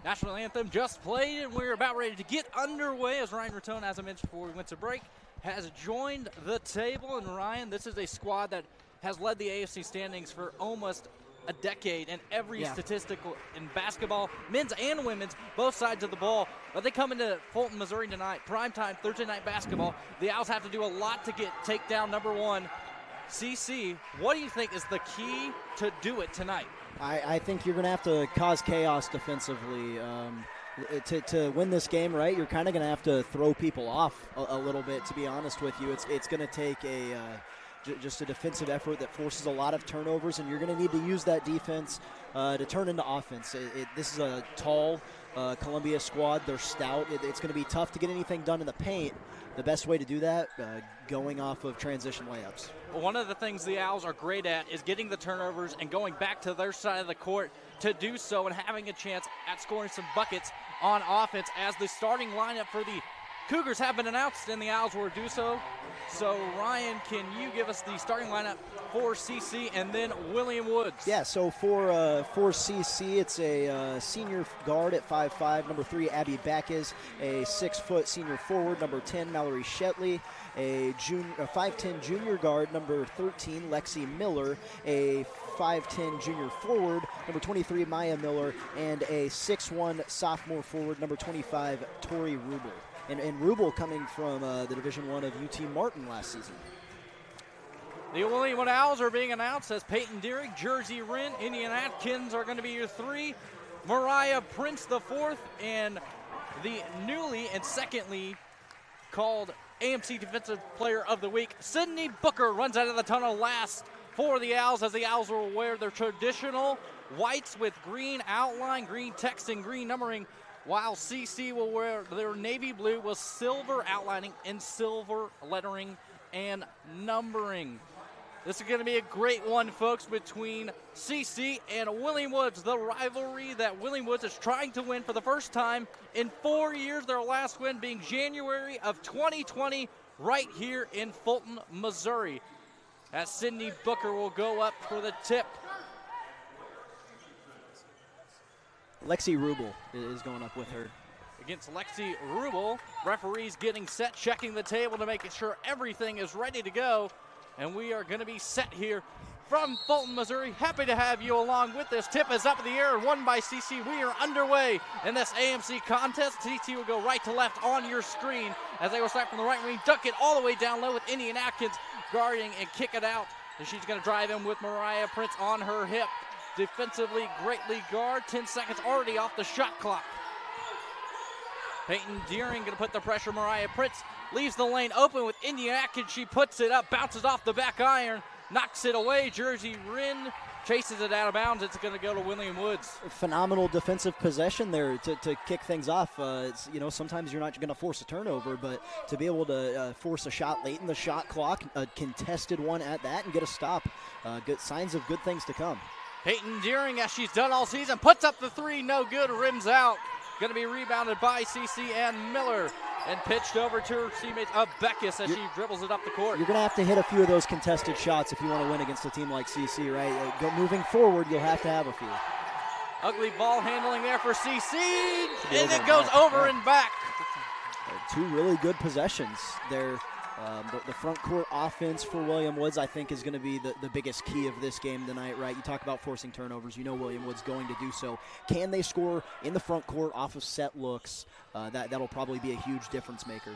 National anthem just played, and we're about ready to get underway as Ryan Rattone, as I mentioned before we went to break, has joined the table. And Ryan, this is a squad that has led the AFC standings for almost a decade, and every statistical in basketball, men's and women's, both sides of the ball. But they come into Fulton, Missouri tonight, primetime Thursday night basketball. The Owls have to do a lot to take down number one, CC. What do you think is the key to do it tonight? I think you're going to have to cause chaos defensively. To win this game, right, you're kind of going to have to throw people off a little bit, to be honest with you. It's going to take just a defensive effort that forces a lot of turnovers, and you're going to need to use that defense to turn into offense. This is a tall Columbia squad. They're stout. It's going to be tough to get anything done in the paint. The best way to do that, going off of transition layups. Well, one of the things the Owls are great at is getting the turnovers and going back to their side of the court to do so and having a chance at scoring some buckets on offense, as the starting lineup for the Cougars have been announced and the Owls will do so. So, Ryan, can you give us the starting lineup for CC and then William Woods? Yeah, so for CC, it's a senior guard at 5'5", number 3, Abby Backus, a 6-foot senior forward, number 10, Mallory Shetley, a 5'10" junior guard, number 13, Lexi Miller, a 5'10" junior forward, number 23, Maya Miller, and a 6'1" sophomore forward, number 25, Tori Rubel. And Rubel coming from the Division I of UT Martin last season. The William Wood Owls are being announced as Peyton Deering, Jersey Wren, Indian Atkins are going to be your 3, Mariah Prince the 4th, and the newly and secondly called AMC Defensive Player of the Week, Sydney Booker, runs out of the tunnel last for the Owls, as the Owls will wear their traditional whites with green outline, green text, and green numbering, while CC will wear their navy blue with silver outlining and silver lettering and numbering. This is going to be a great one, folks, between CC and William Woods, the rivalry that William Woods is trying to win for the first time in 4 years, their last win being January of 2020 right here in Fulton, Missouri. As Sydney Booker will go up for the tip. Lexi Rubel is going up with her. Against Lexi Rubel, referees getting set, checking the table to make sure everything is ready to go. And we are going to be set here from Fulton, Missouri. Happy to have you along with this. Tip is up in the air, won by CC. We are underway in this AMC contest. CC will go right to left on your screen as they will start from the right wing, duck it all the way down low with Indian Atkins guarding and kick it out. And she's going to drive in with Mariah Prince on her hip. Defensively, greatly guard. 10 seconds already off the shot clock. Peyton Deering going to put the pressure. Mariah Prince leaves the lane open with Indian Atkins. She puts it up, bounces off the back iron, knocks it away. Jersey Wren chases it out of bounds. It's going to go to William Woods. Phenomenal defensive possession there to kick things off. Sometimes you're not going to force a turnover, but to be able to force a shot late in the shot clock, a contested one at that, and get a stop. Good signs of good things to come. Peyton Deering, as she's done all season, puts up the 3, no good, rims out. Going to be rebounded by CC and Miller and pitched over to her teammate Beckus as she dribbles it up the court. You're going to have to hit a few of those contested shots if you want to win against a team like CC, right? Moving forward, you'll have to have a few. Ugly ball handling there for CC, and it goes over and back. 2 really good possessions there. The front court offense for William Woods, I think, is going to be the biggest key of this game tonight, right? You talk about forcing turnovers. You know William Woods going to do so. Can they score in the front court off of set looks? That'll probably be a huge difference maker.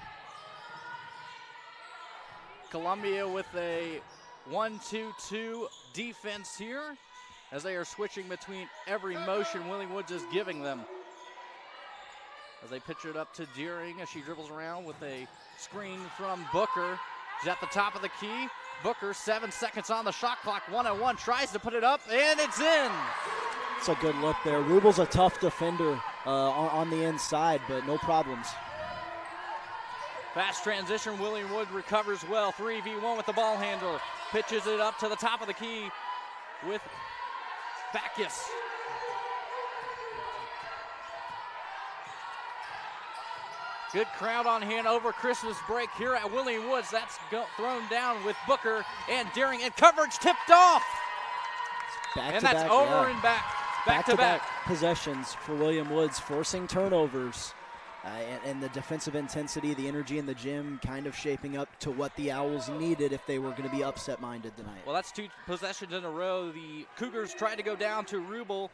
Columbia with a 1-2-2 defense here as they are switching between every motion William Woods is giving them. As they pitch it up to Deering as she dribbles around with a screen from Booker. She's at the top of the key. Booker, 7 seconds on the shot clock, 1-on-1, tries to put it up, and it's in. It's a good look there. Rubel's a tough defender on the inside, but no problems. Fast transition, William Wood recovers well. 3v1 with the ball handler. Pitches it up to the top of the key with Backus. Good crowd on hand over Christmas break here at William Woods. That's thrown down with Booker and Deering, and coverage tipped off. And that's over and back. Back-to-back. Possessions for William Woods, forcing turnovers. And the defensive intensity, the energy in the gym kind of shaping up to what the Owls needed if they were going to be upset-minded tonight. Well, that's 2 possessions in a row. The Cougars tried to go down to Rubel,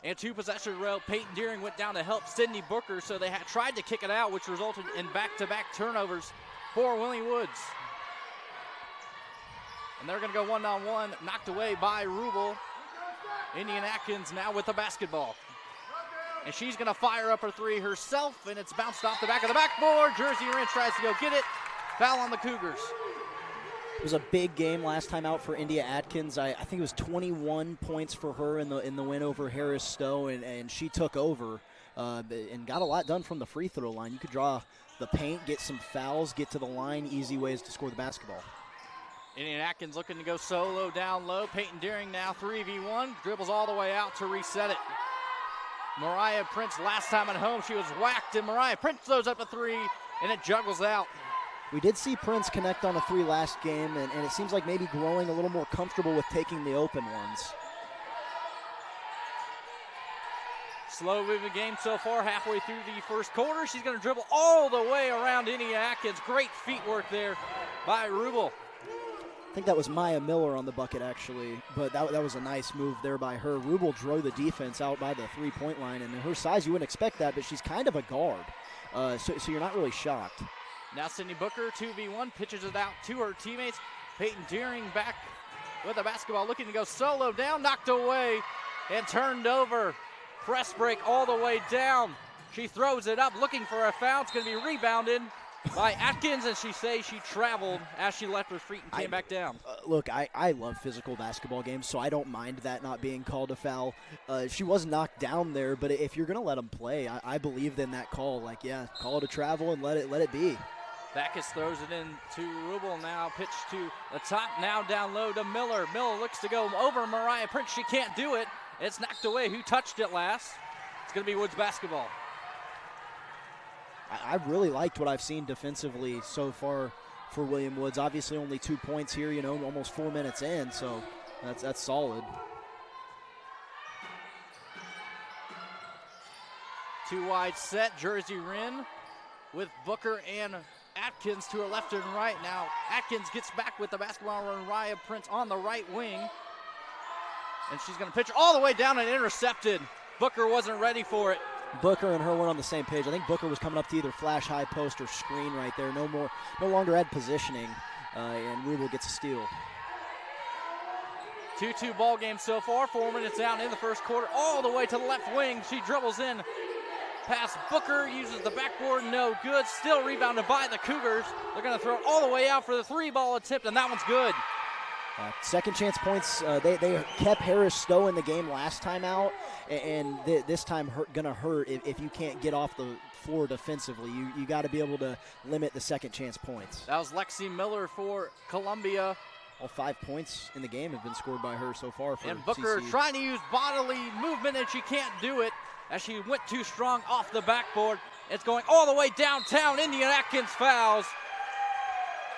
and 2 possessions in a row. Peyton Deering went down to help Sydney Booker, so they tried to kick it out, which resulted in back-to-back turnovers for Willie Woods. And they're going to go one-on-one, knocked away by Rubel. Indian Atkins now with the basketball. And she's going to fire up her 3 herself, and it's bounced off the back of the backboard. Jersey Wren tries to go get it. Foul on the Cougars. It was a big game last time out for India Atkins. I think it was 21 points for her in the win over Harris Stowe, and she took over and got a lot done from the free throw line. You could draw the paint, get some fouls, get to the line, easy ways to score the basketball. Indian Atkins looking to go solo down low. Peyton Deering now 3v1, dribbles all the way out to reset it. Mariah Prince last time at home, she was whacked, and Mariah Prince throws up a 3, and it juggles out. We did see Prince connect on a 3 last game, and it seems like maybe growing a little more comfortable with taking the open ones. Slow moving game so far, halfway through the first quarter. She's going to dribble all the way around Indian Atkins. Great feet work there by Rubel. I think that was Maya Miller on the bucket, actually, but that was a nice move there by her. Rubel drove the defense out by the 3-point line, and her size, you wouldn't expect that, but she's kind of a guard, so you're not really shocked. Now Sydney Booker, 2v1, pitches it out to her teammates. Peyton Deering back with the basketball, looking to go solo down, knocked away and turned over. Press break all the way down. She throws it up, looking for a foul. It's going to be rebounded by Atkins, and she says she traveled as she left her feet and came back down. Look, I love physical basketball games, so I don't mind that not being called a foul. She was knocked down there, but if you're going to let them play, I believe in that call. Like, yeah, call it a travel and let it be. Backus throws it in to Rubel, now pitch to the top, now down low to Miller. Miller looks to go over Mariah Prince. She can't do it. It's knocked away. Who touched it last? It's going to be Woods basketball. I really liked what I've seen defensively so far for William Woods. Obviously only 2 points here, almost 4 minutes in, so that's solid. 2 wide set, Jersey Wren with Booker and Atkins to her left and right. Now Atkins gets back with the basketball, Mariah Prince on the right wing. And she's going to pitch all the way down and intercepted. Booker wasn't ready for it. Booker and her weren't on the same page. I think Booker was coming up to either flash high post or screen right there. No longer had positioning, and Rubel gets a steal. 2-2 ball game so far. 4 minutes out in the first quarter. All the way to the left wing. She dribbles in past Booker, uses the backboard, no good. Still rebounded by the Cougars. They're going to throw it all the way out for the 3-ball attempt, and that one's good. Second chance points, they kept Harris Stowe in the game last time out, and this time going to hurt if you can't get off the floor defensively. You got to be able to limit the second chance points. That was Lexi Miller for Columbia. All 5 points in the game have been scored by her so far for And Booker CC. trying to use bodily movement, and she can't do it as she went too strong off the backboard. It's going all the way downtown. Indian Atkins fouls.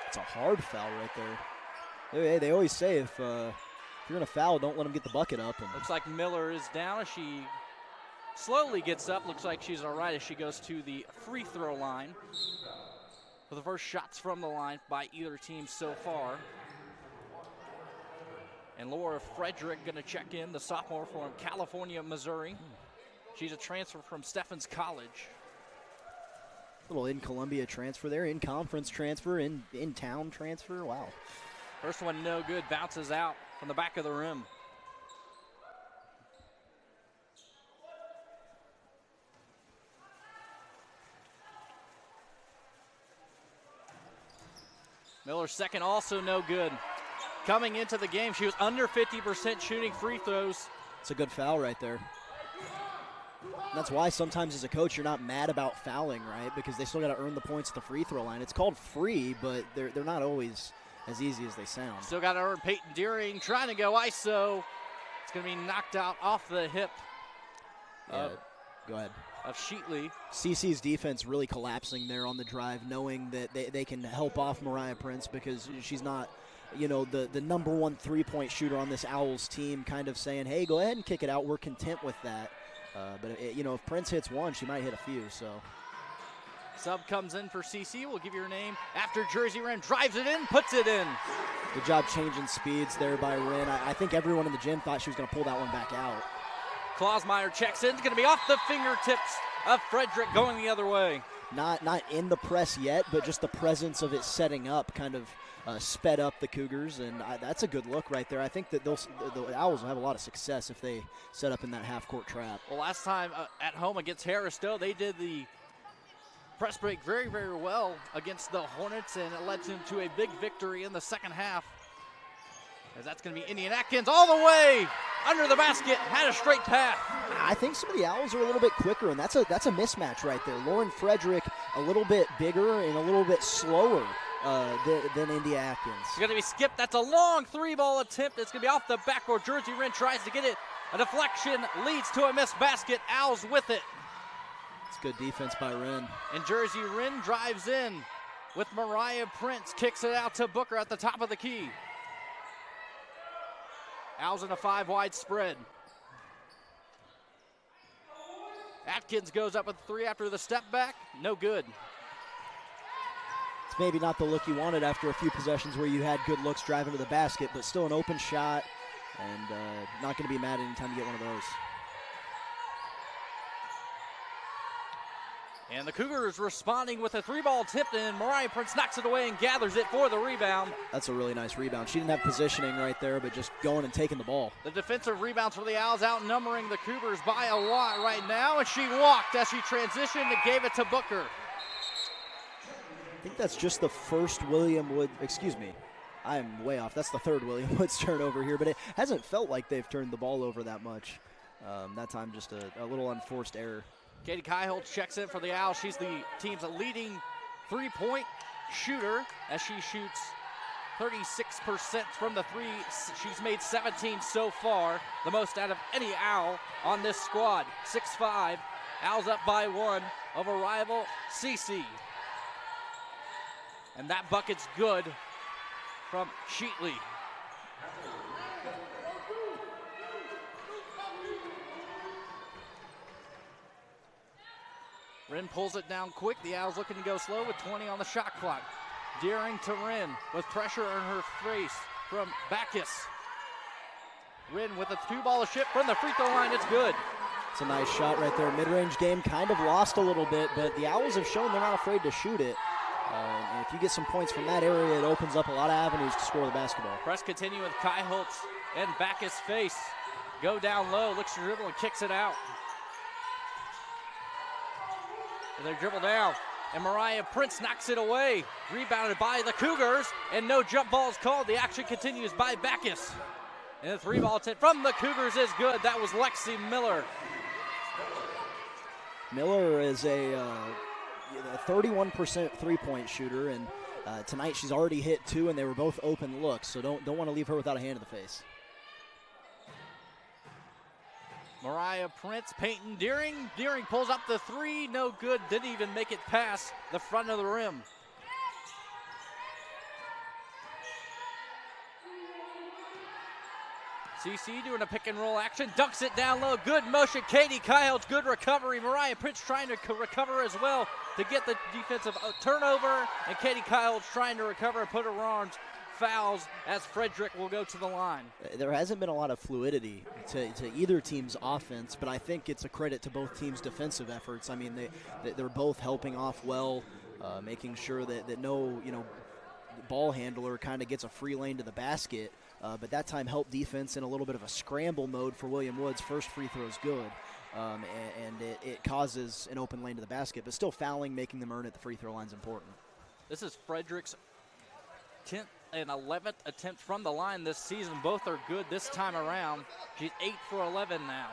It's a hard foul right there. They always say if you're going to foul, don't let them get the bucket up. And looks like Miller is down as she slowly gets up. Looks like she's all right as she goes to the free throw line for the first shots from the line by either team so far. And Laura Frederick going to check in, the sophomore from California, Missouri. She's a transfer from Stephens College. Little in-Columbia transfer there, in-conference transfer, in-town transfer. Wow. First one no good, bounces out from the back of the rim. Miller's second also no good. Coming into the game, she was under 50% shooting free throws. It's a good foul right there. That's why sometimes as a coach you're not mad about fouling, right? Because they still got to earn the points at the free throw line. It's called free, but they're not always as easy as they sound. Still got to earn. Peyton Deering trying to go ISO. It's going to be knocked out off the hip. Go ahead. Of Sheetley. CC's defense really collapsing there on the drive, knowing that they can help off Mariah Prince because she's not the number one three-point shooter on this Owls team kind of saying, hey, go ahead and kick it out. We're content with that. But if Prince hits one, she might hit a few. So sub comes in for CC. We'll give you your name after Jersey Wren drives it in, puts it in. Good job changing speeds there by Wren. I think everyone in the gym thought she was going to pull that one back out. Klausmeyer checks in. It's going to be off the fingertips of Frederick going the other way. Not in the press yet, but just the presence of it setting up kind of sped up the Cougars, and that's a good look right there. I think that the Owls will have a lot of success if they set up in that half-court trap. Well, last time at home against Harris-Stowe, they did the press break very, very well against the Hornets, and it led to a big victory in the second half. As that's going to be Indian Atkins all the way under the basket, had a straight path. I think some of the Owls are a little bit quicker, and that's a mismatch right there. Lauren Frederick a little bit bigger and a little bit slower than India Atkins. It's going to be skipped. That's a long three-ball attempt. It's going to be off the backboard. Jersey Wren tries to get it. A deflection leads to a missed basket. Owls with it. It's good defense by Wren. And Jersey Wren drives in with Mariah Prince. Kicks it out to Booker at the top of the key. Owls in a 5-wide spread. Atkins goes up with 3 after the step back. No good. It's maybe not the look you wanted after a few possessions where you had good looks driving to the basket, but still an open shot, and not going to be mad anytime you get one of those. And the Cougars responding with a 3-ball tip, and Mariah Prince knocks it away and gathers it for the rebound. That's a really nice rebound. She didn't have positioning right there, but just going and taking the ball. The defensive rebounds for the Owls outnumbering the Cougars by a lot right now, and she walked as she transitioned and gave it to Booker. I think that's just the first William Wood, excuse me, I'm way off. That's the third William Woods turnover here, but it hasn't felt like they've turned the ball over that much. That time just a little unforced error. Katie Kaiholtz checks in for the Owls. She's the team's leading three-point shooter as she shoots 36% from the three. She's made 17 so far, the most out of any Owl on this squad. 6-5, Owls up by 1 over rival CC. And that bucket's good from Sheetley. Wren pulls it down quick. The Owls looking to go slow with 20 on the shot clock. Deering to Wren with pressure on her face from Backus. Wren with a 2-ball shift from the free throw line. It's good. It's a nice shot right there. Mid-range game kind of lost a little bit, but the Owls have shown they're not afraid to shoot it. And if you get some points from that area, it opens up a lot of avenues to score the basketball. Press continue with Kaiholtz and Backus face. Go down low, looks to dribble and kicks it out. And they dribble down, and Mariah Prince knocks it away. Rebounded by the Cougars, and no jump ball is called. The action continues by Backus. And the 3-ball tip from the Cougars is good. That was Lexi Miller. Miller is a 31% three-point shooter, and tonight she's already hit 2, and they were both open looks, so don't want to leave her without a hand in the face. Mariah Prince, Peyton Deering. Deering pulls up the 3, no good. Didn't even make it past the front of the rim. CC doing a pick and roll action, dunks it down low. Good motion, Katie Kaiholtz, good recovery. Mariah Prince trying to recover as well to get the defensive turnover, and Katie Kaiholtz trying to recover and put her arms. Fouls as Frederick will go to the line. There hasn't been a lot of fluidity to either team's offense, but I think it's a credit to both teams' defensive efforts. I mean, they're both helping off well, making sure that no ball handler kind of gets a free lane to the basket. But that time helped defense in a little bit of a scramble mode for William Woods. First free throw is good, and it causes an open lane to the basket, but still fouling, making them earn it. The free throw line is important. This is Frederick's 10th and 11th attempt from the line this season. Both are good this time around. She's 8 for 11 now.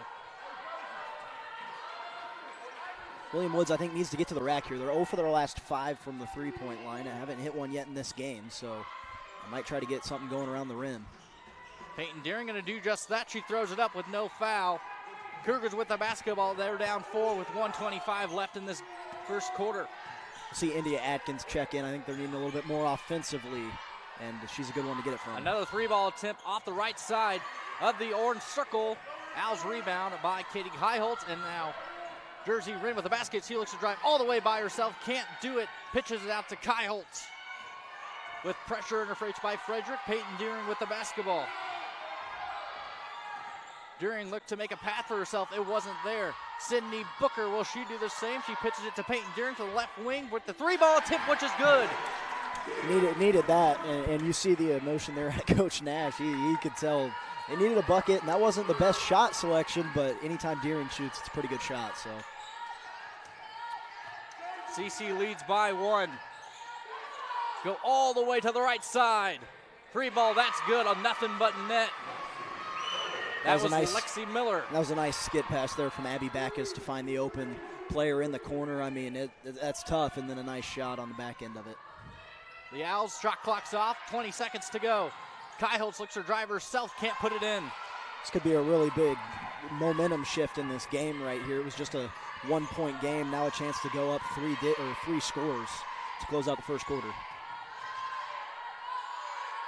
William Woods, I think, needs to get to the rack here. They're 0 for their last 5 from the three-point line. I haven't hit one yet in this game, so I might try to get something going around the rim. Peyton Deering going to do just that. She throws it up with no foul. Cougars with the basketball. They're down 4 with 1:25 left in this first quarter. See India Atkins check in. I think they're needing a little bit more offensively and she's a good one to get it from. Another 3-ball attempt off the right side of the orange circle. Owls rebound by Katie Highholtz, and now Jersey Wren with the basket. She looks to drive all the way by herself, can't do it, pitches it out to Highholtz. With pressure interference by Frederick, Peyton Deering with the basketball. Deering looked to make a path for herself, it wasn't there. Sydney Booker, will she do the same? She pitches it to Peyton Deering to the left wing with the 3-ball attempt, which is good. Needed that, and you see the emotion there at Coach Nash. He could tell they needed a bucket, and that wasn't the best shot selection, but anytime Deering shoots, it's a pretty good shot. So CC leads by 1. Go all the way to the right side. 3-ball, that's good on nothing but net. That was Lexi Miller. That was a nice skid pass there from Abby Backus to find the open player in the corner. I mean, that's tough, and then a nice shot on the back end of it. The Owls shot clock's off, 20 seconds to go. Highholtz looks her drive herself, can't put it in. This could be a really big momentum shift in this game right here. It was just a 1-point game. Now a chance to go up 3 scores to close out the first quarter.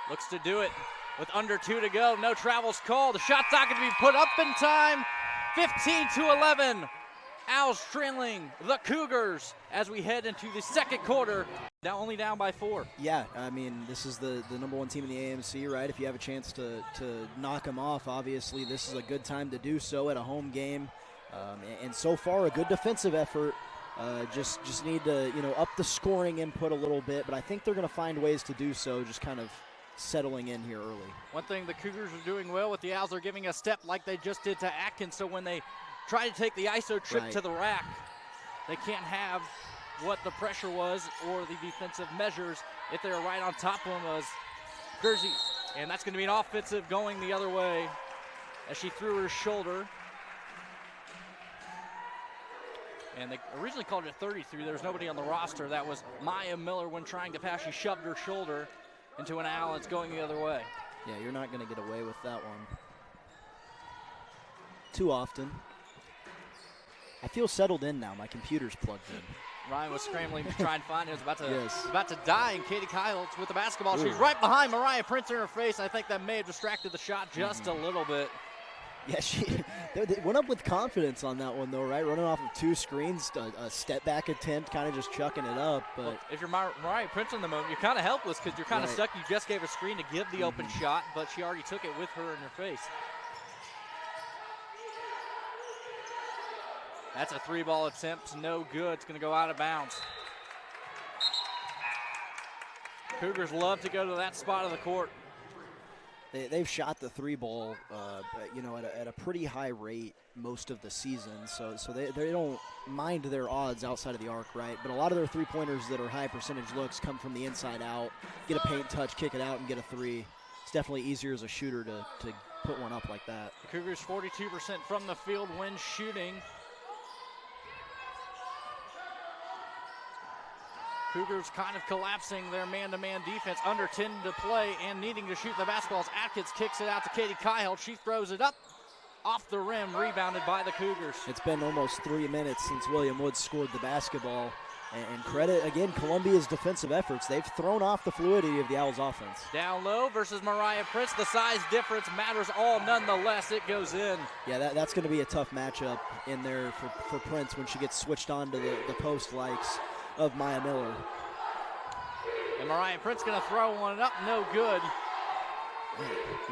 Looks to do it with under 2 to go. No travels called. The shot's not going to be put up in time. 15-11. Owls trailing the Cougars as we head into the second quarter. Now only down by 4. Yeah, I mean, this is the number 1 team in the AMC, right? If you have a chance to knock them off, obviously this is a good time to do so at a home game. And so far, a good defensive effort. Just need to, up the scoring input a little bit, but I think they're going to find ways to do so, just kind of settling in here early. One thing the Cougars are doing well with the Owls are giving a step like they just did to Atkins, so when they try to take the ISO trip to the rack, they can't have what the pressure was or the defensive measures if they were right on top of them as Jersey. And that's going to be an offensive going the other way as she threw her shoulder. And they originally called it 33. There was nobody on the roster. That was Maya Miller when trying to pass. She shoved her shoulder into an owl. It's going the other way. Yeah, you're not going to get away with that one too often. I feel settled in now. My computer's plugged in. Ryan was scrambling to try and find it. It was Yes. about to die, and Katie Highholtz with the basketball. Ooh. She's right behind Mariah Prince in her face. I think that may have distracted the shot just a little bit. Yeah, they went up with confidence on that one, though, right? Running off of 2 screens, a step-back attempt, kind of just chucking it up. But well, if you're Mariah Prince in the moment, you're kind of helpless because you're kind of stuck. You just gave a screen to give the open shot, but she already took it with her in her face. That's a 3-ball attempt, no good. It's going to go out of bounds. Cougars love to go to that spot of the court. They've shot the 3-ball, at a pretty high rate most of the season, so they don't mind their odds outside of the arc, right? But a lot of their 3-pointers that are high percentage looks come from the inside out, get a paint touch, kick it out, and get a 3. It's definitely easier as a shooter to put one up like that. The Cougars 42% from the field when shooting. Cougars kind of collapsing their man-to-man defense, under 10 to play and needing to shoot the basketball as Atkins kicks it out to Katie Highholtz. She throws it up off the rim, rebounded by the Cougars. It's been almost 3 minutes since William Woods scored the basketball. And credit, again, Columbia's defensive efforts. They've thrown off the fluidity of the Owls offense. Down low versus Mariah Prince. The size difference matters all nonetheless. It goes in. Yeah, that's going to be a tough matchup in there for Prince when she gets switched on to the post likes of Maya Miller. And Mariah Prince going to throw one up, no good.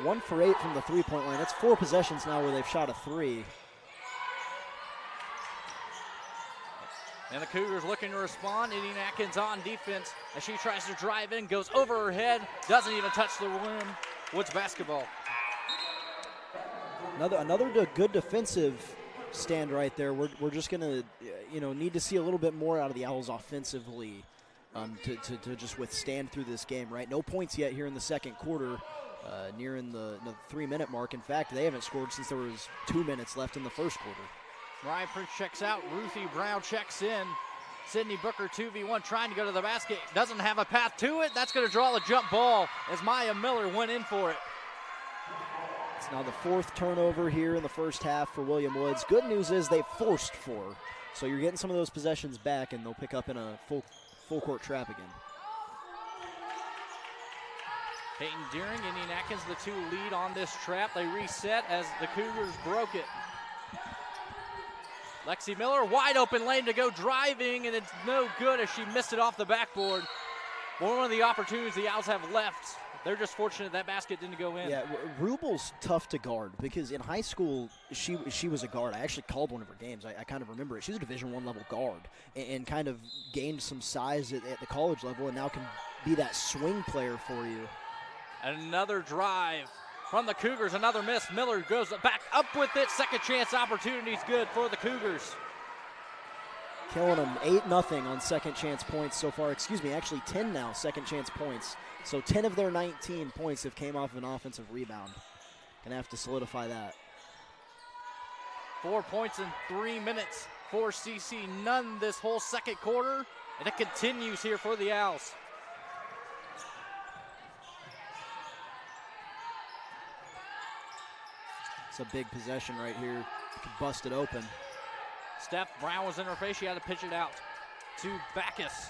1 for 8 from the 3-point line. That's 4 possessions now where they've shot a 3. And the Cougars looking to respond. Indian Atkins on defense as she tries to drive in, goes over her head, doesn't even touch the rim. Woods basketball. Another good defensive stand right there. We're just going to, need to see a little bit more out of the Owls offensively to just withstand through this game, right? No points yet here in the second quarter, nearing the 3-minute mark. In fact, they haven't scored since there was 2 minutes left in the first quarter. Ryan Prince checks out. Ruthie Brown checks in. Sydney Booker 2v1 trying to go to the basket. Doesn't have a path to it. That's going to draw the jump ball as Maya Miller went in for it. It's now the 4th turnover here in the first half for William Woods. Good news is they forced 4. So you're getting some of those possessions back, and they'll pick up in a full court trap again. Peyton Deering, Indian Atkins, the two lead on this trap. They reset as the Cougars broke it. Lexi Miller, wide open lane to go driving, and it's no good as she missed it off the backboard. One of the opportunities the Owls have left. They're just fortunate that basket didn't go in. Yeah, Rubel's tough to guard because in high school she was a guard. I actually called one of her games. I kind of remember it. She was a Division I level guard and kind of gained some size at the college level and now can be that swing player for you. Another drive from the Cougars, another miss. Miller goes back up with it. Second chance opportunity's good for the Cougars. Killing them 8-0 on second chance points so far. Excuse me, actually 10 now second chance points. So 10 of their 19 points have came off of an offensive rebound. Gonna have to solidify that. 4 points in 3 minutes for CC. None this whole second quarter, and it continues here for the Owls. It's a big possession right here. Could bust it open. Steph Brown was in her face. She had to pitch it out to Backus.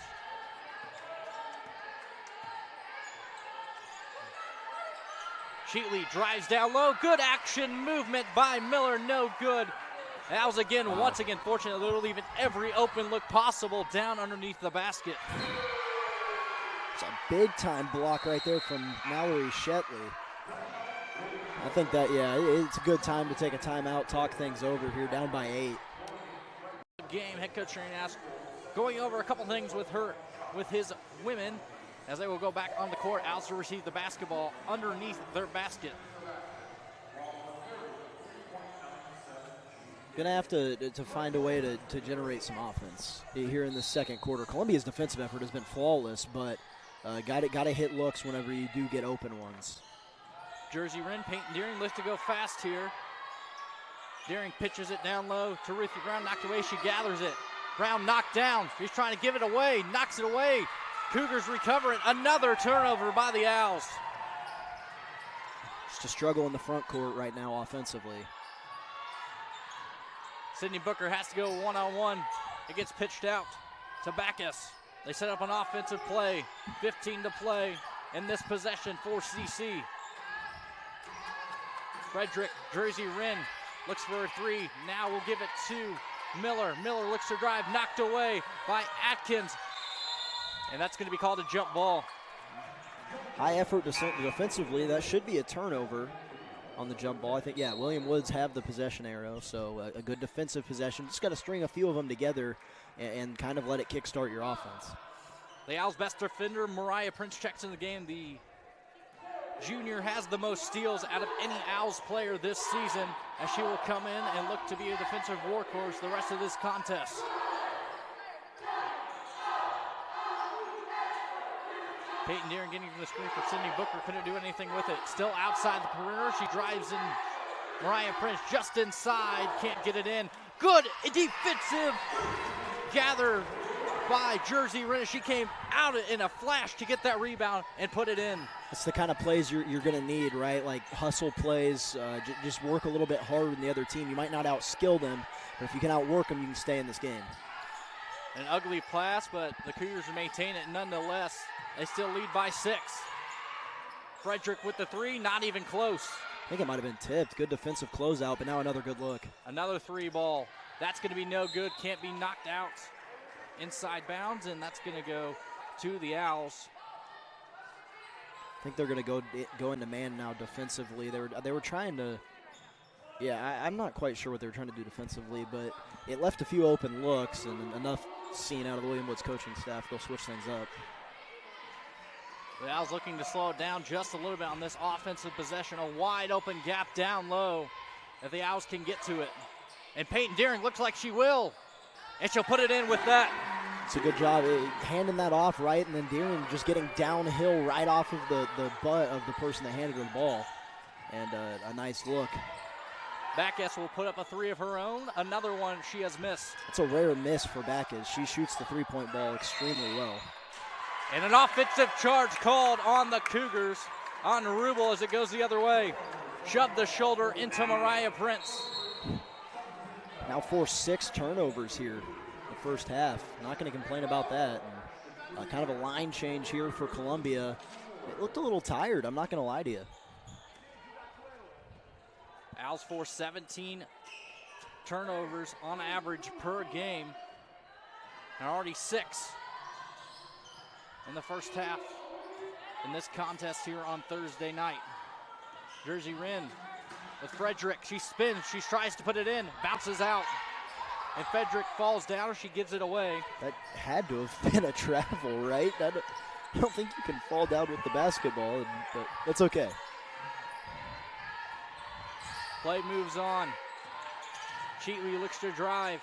Sheatley drives down low. Good action movement by Miller. No good. Owls again, once again, fortunate. They're leaving every open look possible down underneath the basket. It's a big-time block right there from Mallory Shetley. I think that, yeah, it's a good time to take a timeout, talk things over here, down by 8. Game, head coach Shane Ask going over a couple things with his women as they will go back on the court. Owls to receive the basketball underneath their basket. Gonna have to find a way to generate some offense here in the second quarter. Columbia's defensive effort has been flawless, but gotta hit looks whenever you do get open ones. Jersey Wren, Peyton Deering looks to go fast here. Deering pitches it down low to Ruthie Brown, knocked away, she gathers it. Brown knocked down, she's trying to give it away, knocks it away. Cougars recover it, another turnover by the Owls. Just a struggle in the front court right now offensively. Sydney Booker has to go one-on-one. It gets pitched out to Backus. They set up an offensive play, 15 to play in this possession for CC. Frederick, Jersey Wren, looks for a three. Now we'll give it to Miller. Miller looks to drive, knocked away by Atkins. And that's going to be called a jump ball. High effort defensively. That should be a turnover on the jump ball. I think, yeah, William Woods have the possession arrow, so a good defensive possession. Just got to string a few of them together and kind of let it kickstart your offense. The Owls' best defender, Mariah Prince, checks in the game. The junior has the most steals out of any Owls player this season, as she will come in and look to be a defensive workhorse the rest of this contest. Peyton Deering getting to the screen for Sydney Booker, couldn't do anything with it. Still outside the perimeter, she drives in. Mariah Prince just inside, can't get it in. Good defensive gather by Jersey Wren. She came out in a flash to get that rebound and put it in. That's the kind of plays you're going to need, right? Like hustle plays, just work a little bit harder than the other team. You might not outskill them, but if you can outwork them, you can stay in this game. An ugly pass, but the Cougars maintain it nonetheless. They still lead by 6. Frederick with the three, not even close. I think it might have been tipped. Good defensive closeout, but now another good look. Another three ball. That's going to be no good. Can't be knocked out inside bounds, and that's going to go to the Owls. I think they're going to go into man now defensively. They were trying to. Yeah, I'm not quite sure what they were trying to do defensively, but it left a few open looks and enough seen out of the William Woods coaching staff. They'll switch things up. The Owls looking to slow it down just a little bit on this offensive possession. A wide open gap down low if the Owls can get to it. And Peyton Deering looks like she will. And she'll put it in with that. It's a good job handing that off right, and then Deering just getting downhill right off of the butt of the person that handed her the ball. And a nice look. Backus will put up a three of her own. Another one she has missed. It's a rare miss for Backus. She shoots the three-point ball extremely well. And an offensive charge called on the Cougars, on Rubel as it goes the other way. Shoved the shoulder into Mariah Prince. Now forced 6 turnovers here in the first half. Not going to complain about that. And, kind of a line change here for Columbia. It looked a little tired, I'm not going to lie to you. Owls force 17 turnovers on average per game, and already 6 in the first half in this contest here on Thursday night. Jersey Wren with Frederick. She spins, she tries to put it in, bounces out, and Frederick falls down or she gives it away. That had to have been a travel, right? I don't think you can fall down with the basketball, but that's okay. Play moves on. Cheatley looks to drive.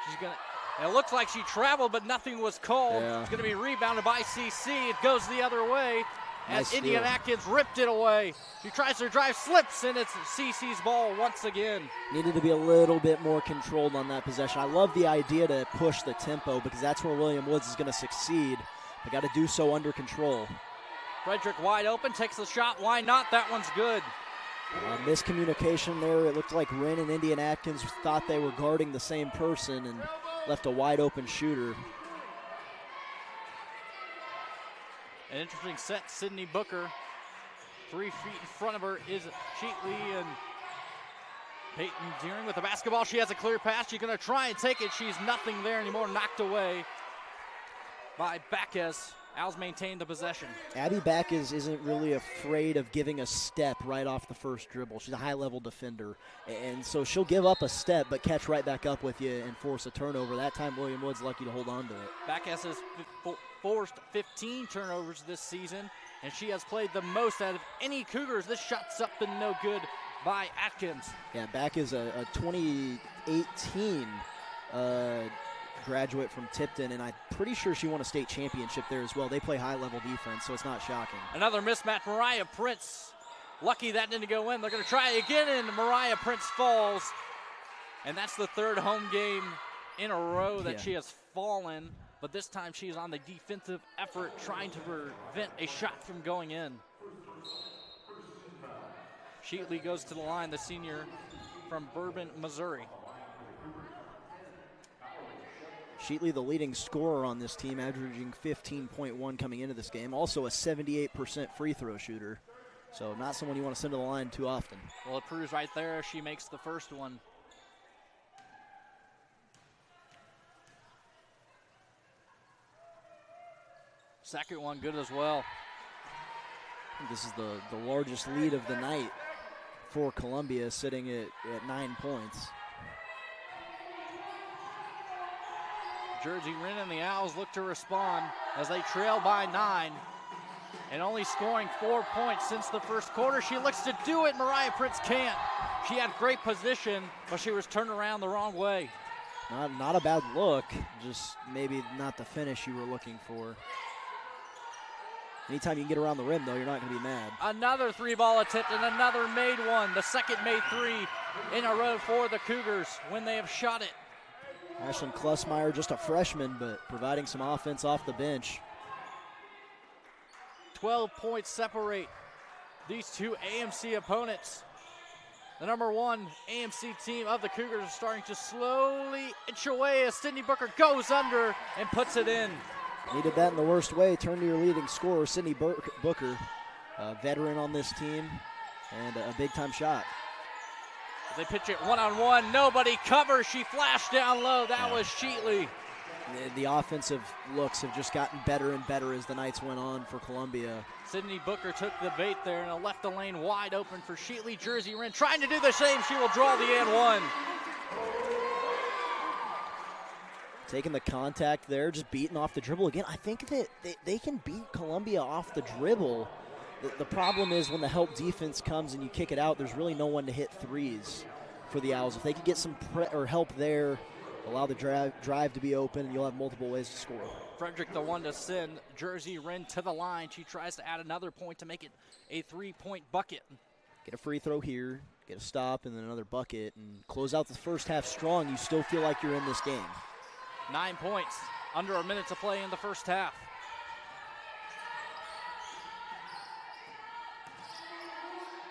She's gonna. It looks like she traveled, but nothing was called. Yeah. It's going to be rebounded by CC. It goes the other way as Nice Indian steal. Atkins ripped it away. She tries to drive, slips, and it's CC's ball once again. Needed to be a little bit more controlled on that possession. I love the idea to push the tempo because that's where William Woods is going to succeed. They got to do so under control. Frederick wide open, takes the shot. Why not? That one's good. Miscommunication there. It looked like Wren and Indian Atkins thought they were guarding the same person and left a wide open shooter. An interesting set. Sydney Booker, 3 feet in front of her is Cheatley, and Peyton Deering with the basketball. She has a clear pass. She's going to try and take it. She's nothing there anymore. Knocked away by Bacchus. Owls maintain the possession. Abby Bacchus isn't really afraid of giving a step right off the first dribble. She's a high-level defender, and so she'll give up a step but catch right back up with you and force a turnover. That time William Wood's lucky to hold on to it. Bacchus has forced 15 turnovers this season, and she has played the most out of any Cougars. This shot's up and no good by Atkins. Yeah, Bacchus a 2018 graduate from Tipton, and I'm pretty sure she won a state championship there as well. They play high-level defense, so it's not shocking. Another mismatch. Mariah Prince, lucky that didn't go in. They're going to try again, and Mariah Prince falls. And that's the 3rd home game in a row that she has fallen, but this time she's on the defensive effort, trying to prevent a shot from going in. Sheatley goes to the line, the senior from Bourbon, Missouri. Sheatley, the leading scorer on this team, averaging 15.1 coming into this game. Also a 78% free throw shooter. So not someone you want to send to the line too often. Well, it proves right there she makes the first one. Second one good as well. I think this is the largest lead of the night for Columbia, sitting at 9 points. Jersey Wren and the Owls look to respond as they trail by 9 and only scoring 4 points since the first quarter. She looks to do it. Mariah Prince can't. She had great position, but she was turned around the wrong way. Not a bad look, just maybe not the finish you were looking for. Anytime you can get around the rim, though, you're not going to be mad. Another 3-ball attempt and another made one. The second made 3 in a row for the Cougars when they have shot it. Ashlyn Klussmeyer, just a freshman, but providing some offense off the bench. 12 points separate these two AMC opponents. The number 1 AMC team of the Cougars are starting to slowly inch away as Sydney Booker goes under and puts it in. Needed that in the worst way. Turn to your leading scorer, Sydney Booker, a veteran on this team, and a big-time shot. They pitch it one-on-one. Nobody covers. She flashed down low. That was Sheatley. The offensive looks have just gotten better and better as the nights went on for Columbia. Sydney Booker took the bait there and left the lane wide open for Sheatley. Jersey Wren trying to do the same. She will draw the and one. Taking the contact there, just beating off the dribble again. I think that they can beat Columbia off the dribble. The problem is when the help defense comes and you kick it out, there's really no one to hit threes for the Owls. If they could get some help there, allow the drive to be open, and you'll have multiple ways to score. Frederick the one to send Jersey Wren to the line. She tries to add another point to make it a 3-point bucket. Get a free throw here, get a stop, and then another bucket, and close out the first half strong. You still feel like you're in this game. 9 points, under a minute to play in the first half.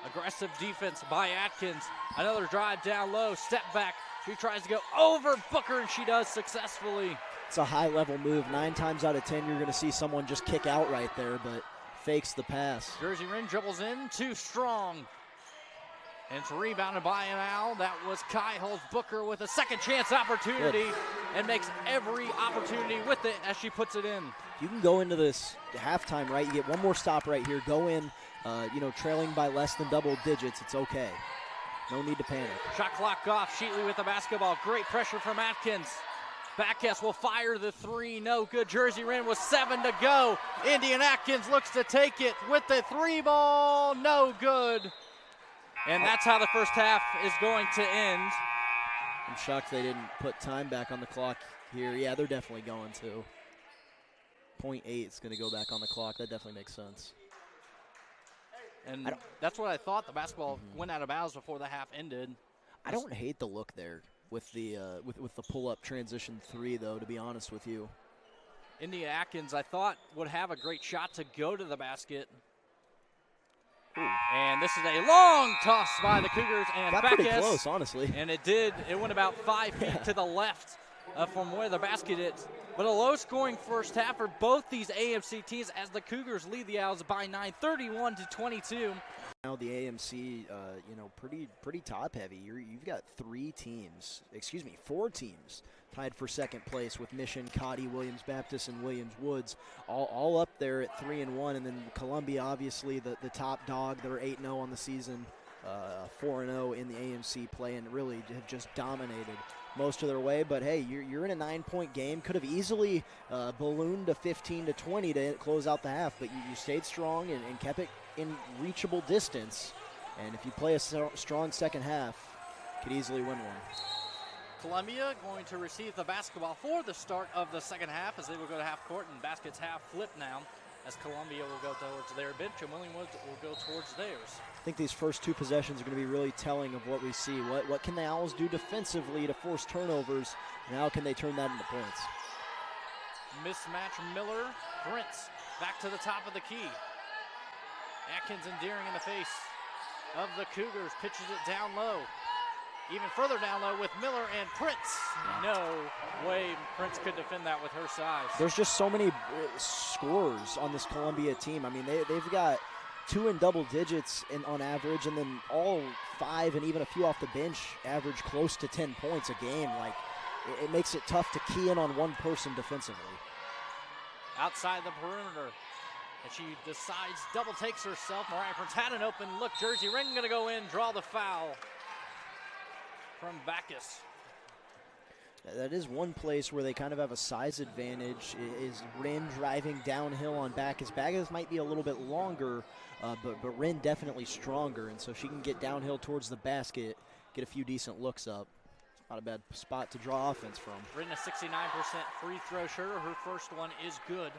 Aggressive defense by Atkins. Another drive down low, step back. She tries to go over Booker, and she does successfully. It's a high-level move. 9 times out of 10, you're going to see someone just kick out right there, but fakes the pass. Jersey Wren dribbles in, too strong. And it's rebounded by an Owl. That was Kai Holz-Booker with a second chance opportunity and makes every opportunity with it as she puts it in. You can go into this halftime, right? You get one more stop right here. Go in, trailing by less than double digits. It's okay. No need to panic. Shot clock off. Sheetley with the basketball. Great pressure from Atkins. Backhess will fire the three. No good. Jersey Wren with 7 to go. Indian Atkins looks to take it with the 3-ball. No good. And that's how the first half is going to end. I'm shocked they didn't put time back on the clock here. Yeah, they're definitely going to. 0.8 is going to go back on the clock. That definitely makes sense. And that's what I thought. The basketball went out of bounds before the half ended. I don't hate the look there with the with the pull-up transition 3, though, to be honest with you. Indian Atkins, I thought, would have a great shot to go to the basket. Ooh. And this is a long toss by the Cougars, and got pretty close, honestly. And it did. It went about 5 feet to the left from where the basket is. But a low-scoring first half for both these AMC teams as the Cougars lead the Owls by 9, 31-22. Now the AMC, pretty top-heavy. You've got 4 teams tied for second place with Mission, Cotty, Williams Baptist, and Williams Woods, all up there at 3-1, and then Columbia, obviously the top dog. They're 8-0 on the season, 4-0 in the AMC play, and really have just dominated most of their way. But hey, you're in a 9-point game. Could have easily ballooned to 15-20 to close out the half, but you stayed strong and kept it in reachable distance. And if you play a strong second half, could easily win one. Columbia going to receive the basketball for the start of the second half as they will go to half court, and baskets half flip now as Columbia will go towards their bench and William Woods will go towards theirs. I think these first 2 possessions are going to be really telling of what we see. What can the Owls do defensively to force turnovers, and how can they turn that into points? Mismatch Miller, Prince back to the top of the key. Atkins and Deering in the face of the Cougars, pitches it down low. Even further down low with Miller and Prince. No way Prince could defend that with her size. There's just so many scorers on this Columbia team. I mean, they've got 2 in double digits on average, and then all 5 and even a few off the bench average close to 10 points a game. Like, it makes it tough to key in on one person defensively. Outside the perimeter. And she decides, double takes herself. Mariah Prince had an open look. Jersey Wren going to go in, draw the foul from Bacchus. That is one place where they kind of have a size advantage, is Wren driving downhill on Bacchus. Bacchus might be a little bit longer, but Wren definitely stronger, and so she can get downhill towards the basket, get a few decent looks up. It's not a bad spot to draw offense from. Wren a 69% free throw shooter. Her first one is good.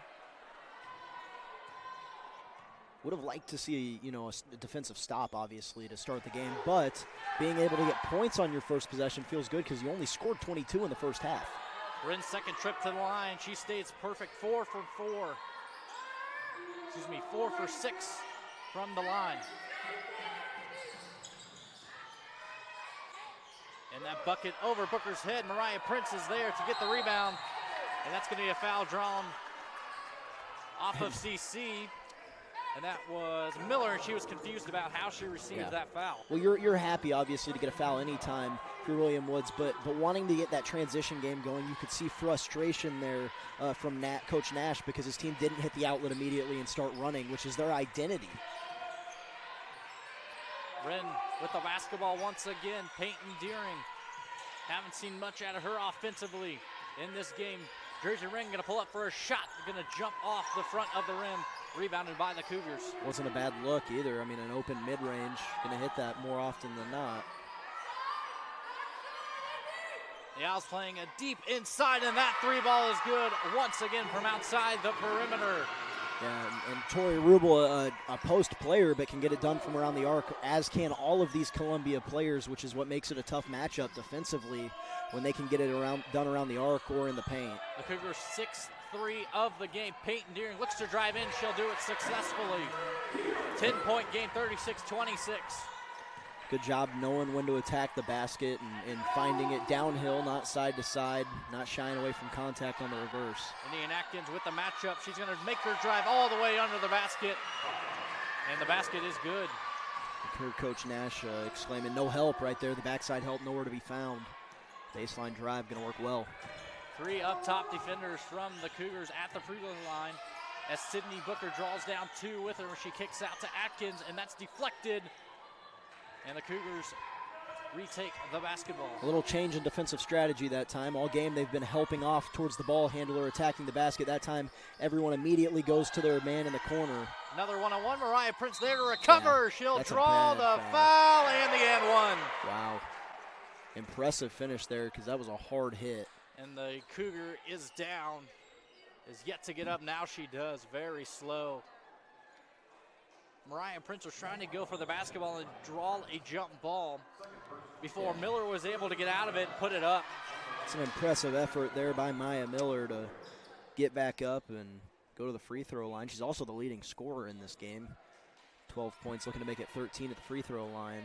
Would have liked to see, a defensive stop, obviously, to start the game. But being able to get points on your first possession feels good because you only scored 22 in the first half. Wren's second trip to the line. She stays perfect. 4 for 4. 4 for 6 from the line. And that bucket over Booker's head. Mariah Prince is there to get the rebound. And that's going to be a foul drawn off of CC. And that was Miller, and she was confused about how she received that foul. Well, you're happy, obviously, to get a foul anytime if you're William Woods, but wanting to get that transition game going, you could see frustration there from Coach Nash because his team didn't hit the outlet immediately and start running, which is their identity. Wren with the basketball once again. Peyton Deering. Haven't seen much out of her offensively in this game. Jersey Wren going to pull up for a shot. Going to jump off the front of the rim. Rebounded by the Cougars. Wasn't a bad look either. I mean, an open mid-range. Going to hit that more often than not. The Owls playing a deep inside, and that 3-ball is good once again from outside the perimeter. Yeah, and Tori Rubel, a post player, but can get it done from around the arc, as can all of these Columbia players, which is what makes it a tough matchup defensively when they can get it done around the arc or in the paint. The Cougars 6-3 of the game. Peyton Deering looks to drive in. She'll do it successfully. 10-point game, 36-26. Good job knowing when to attack the basket and finding it downhill, not side to side, not shying away from contact on the reverse. Indian Atkins with the matchup. She's going to make her drive all the way under the basket. And the basket is good. I heard Coach Nash exclaiming, no help right there. The backside help nowhere to be found. Baseline drive going to work well. 3 up top defenders from the Cougars at the free throw line as Sydney Booker draws down 2 with her. She kicks out to Atkins, and that's deflected. And the Cougars retake the basketball. A little change in defensive strategy that time. All game they've been helping off towards the ball handler, attacking the basket. That time everyone immediately goes to their man in the corner. Another one-on-one. Mariah Prince there to recover. Yeah, she'll draw the foul and the and one. Wow. Impressive finish there because that was a hard hit. And the Cougar is down. Is yet to get up. Now she does. Very slow. Mariah Prince was trying to go for the basketball and draw a jump ball before Miller was able to get out of it and put it up. It's an impressive effort there by Maya Miller to get back up and go to the free throw line. She's also the leading scorer in this game. 12 points, looking to make it 13 at the free throw line.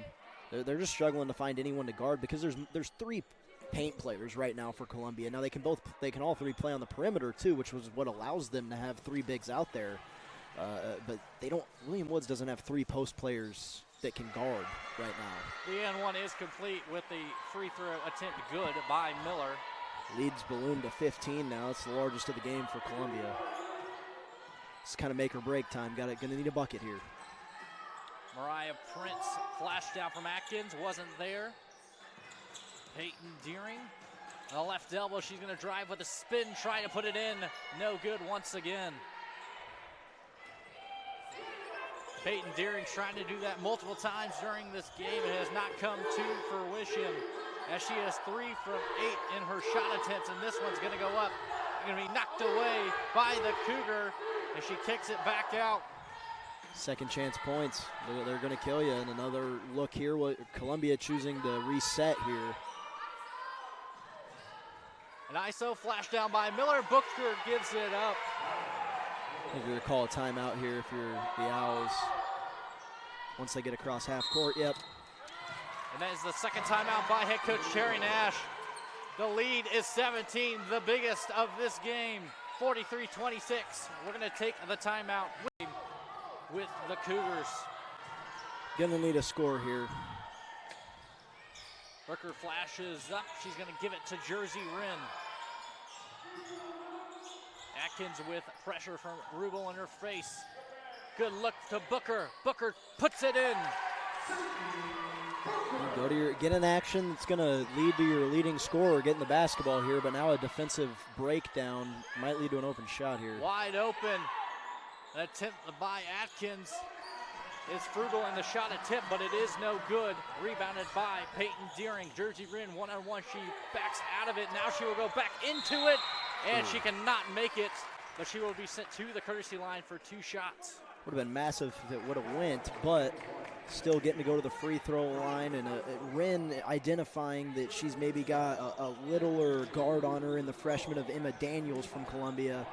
They're just struggling to find anyone to guard because there's 3 paint players right now for Columbia. Now they can all 3 play on the perimeter too, which was what allows them to have 3 bigs out there. But William Woods doesn't have 3 post players that can guard right now. The and one is complete with the free throw attempt good by Miller. Leads ballooned to 15 now. It's the largest of the game for Columbia. It's kind of make or break time. Gonna need a bucket here. Mariah Prince flashed down from Atkins, wasn't there. Peyton Deering, the left elbow. She's going to drive with a spin, try to put it in. No good once again. Peyton Deering trying to do that multiple times during this game. It has not come to fruition as she has 3 from 8 in her shot attempts, and this one's going to go up. Going to be knocked away by the Cougar, and she kicks it back out. Second chance points. They're going to kill you. And another look here. Columbia choosing to reset here. An ISO flash down by Miller. Booker gives it up. I think you're going to call a timeout here if you're the Owls. Once they get across half court, yep. And that is the second timeout by head coach Terry Nash. The lead is 17, the biggest of this game. 43-26. We're going to take the timeout with the Cougars. Going to need a score here. Booker flashes up. She's going to give it to Jersey Wren. Atkins with pressure from Rubel in her face. Good look to Booker. Booker puts it in. Go to get in action. It's going to lead to your leading scorer getting the basketball here, but now a defensive breakdown might lead to an open shot here. Wide open. An attempt by Atkins is frugal in the shot attempt, but it is no good. Rebounded by Peyton Deering. Jersey Wren one-on-one. She backs out of it. Now she will go back into it, and she cannot make it, but she will be sent to the courtesy line for 2 shots. Would have been massive if it would have went, but still getting to go to the free throw line, and Wren identifying that she's maybe got a littler guard on her in the freshman of Emma Daniels from Columbia,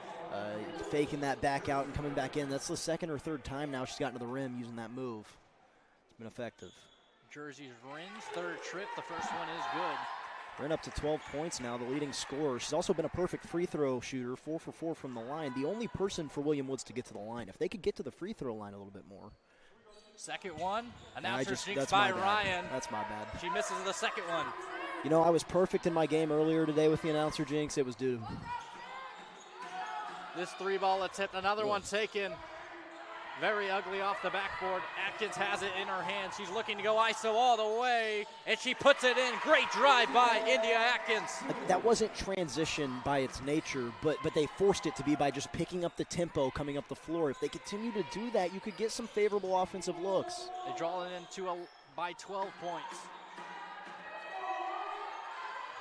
faking that back out and coming back in. That's the 2nd or 3rd time now she's gotten to the rim using that move. It's been effective. Jersey Wren's 3rd trip. The first one is good. Wren up to 12 points now, the leading scorer. She's also been a perfect free throw shooter, 4 for 4 from the line. The only person for William Woods to get to the line. If they could get to the free throw line a little bit more. Second one. Announcer jinx by my Ryan. That's my bad. She misses the second one. You know, I was perfect in my game earlier today with the announcer jinx. It was due. This 3-ball attempt, another one taken. Very ugly off the backboard. Atkins has it in her hand. She's looking to go ISO all the way, and she puts it in. Great drive by India Atkins. That wasn't transition by its nature, but they forced it to be by just picking up the tempo coming up the floor. If they continue to do that, you could get some favorable offensive looks. They draw it into by 12 points.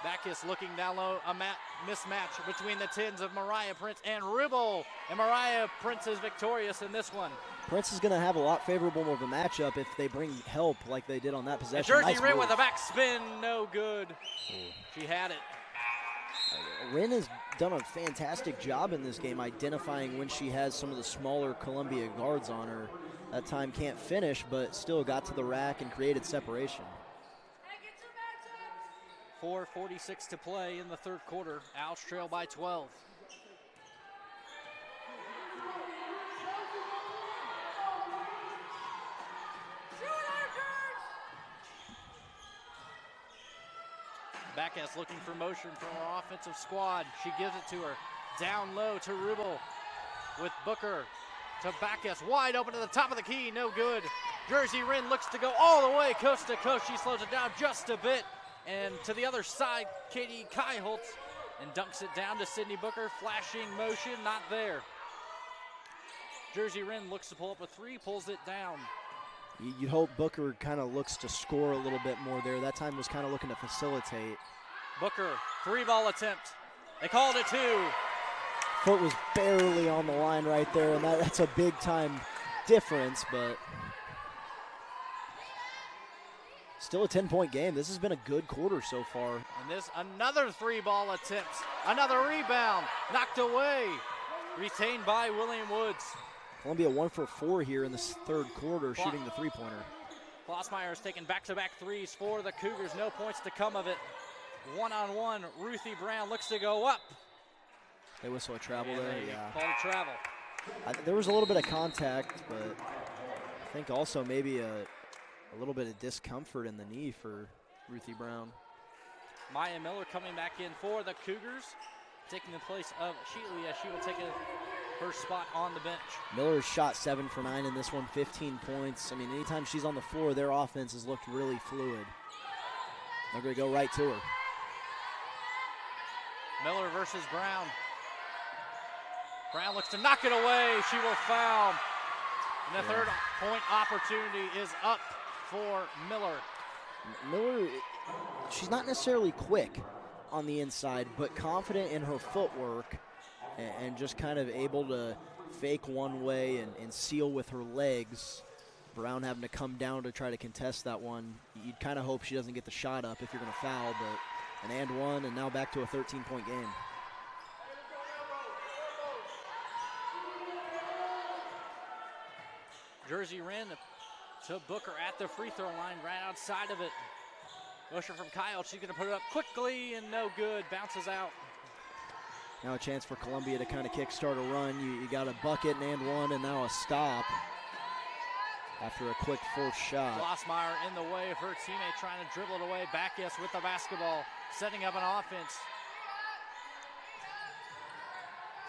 Backus looking down low, a mismatch between the 10s of Mariah Prince and Rubel. And Mariah Prince is victorious in this one. Prince is going to have a lot favorable of a matchup if they bring help like they did on that possession. And Jersey Wren with a back spin, no good. She had it. Wren has done a fantastic job in this game identifying when she has some of the smaller Columbia guards on her. that time can't finish, but still got to the rack and created separation. 4:46 to play in the third quarter. Owls trail by 12. Backus looking for motion from her offensive squad. She gives it to her. Down low to Rubel with Booker to Backus. Wide open to the top of the key. No good. Jersey Wren looks to go all the way coast to coast. She slows it down just a bit. And to the other side, Katie Kaiholtz, and dunks it down to Sydney Booker. Flashing motion, not there. Jersey Wren looks to pull up a three, pulls it down. You'd hope Booker kind of looks to score a little bit more there. That time was kind of looking to facilitate. Booker, three-ball attempt. They called it two. Foot was barely on the line right there, and that's a big-time difference, but still a 10-point game. This has been a good quarter so far. And this, another three-ball attempt. Another rebound, knocked away. Retained by William Woods. Columbia 1 for 4 here in this third quarter, shooting the three-pointer. Klossmeyer has taken back-to-back threes for the Cougars. No points to come of it. One-on-one, Ruthie Brown looks to go up. They whistle a travel there, yeah. Called a travel. There was a little bit of contact, but I think also maybe a little bit of discomfort in the knee for Ruthie Brown. Maya Miller coming back in for the Cougars, taking the place of Sheatley as she will take her spot on the bench. Miller shot 7 for 9 in this one, 15 points. I mean, anytime she's on the floor, their offense has looked really fluid. They're going to go right to her. Miller versus Brown. Brown looks to knock it away. She will foul. And the third point opportunity is up for Miller. Miller, she's not necessarily quick on the inside, but confident in her footwork and just kind of able to fake one way and seal with her legs. Brown having to come down to try to contest that one. You'd kind of hope she doesn't get the shot up if you're going to foul, but an and one, and now back to a 13-point game. Jersey Wren to Booker at the free throw line, right outside of it. Motion from Kyle, she's going to put it up quickly and no good, bounces out. Now a chance for Columbia to kind of kickstart a run. You got a bucket and one, and now a stop after a quick fourth shot. Klossmeyer in the way of her teammate trying to dribble it away. Backus with the basketball, setting up an offense.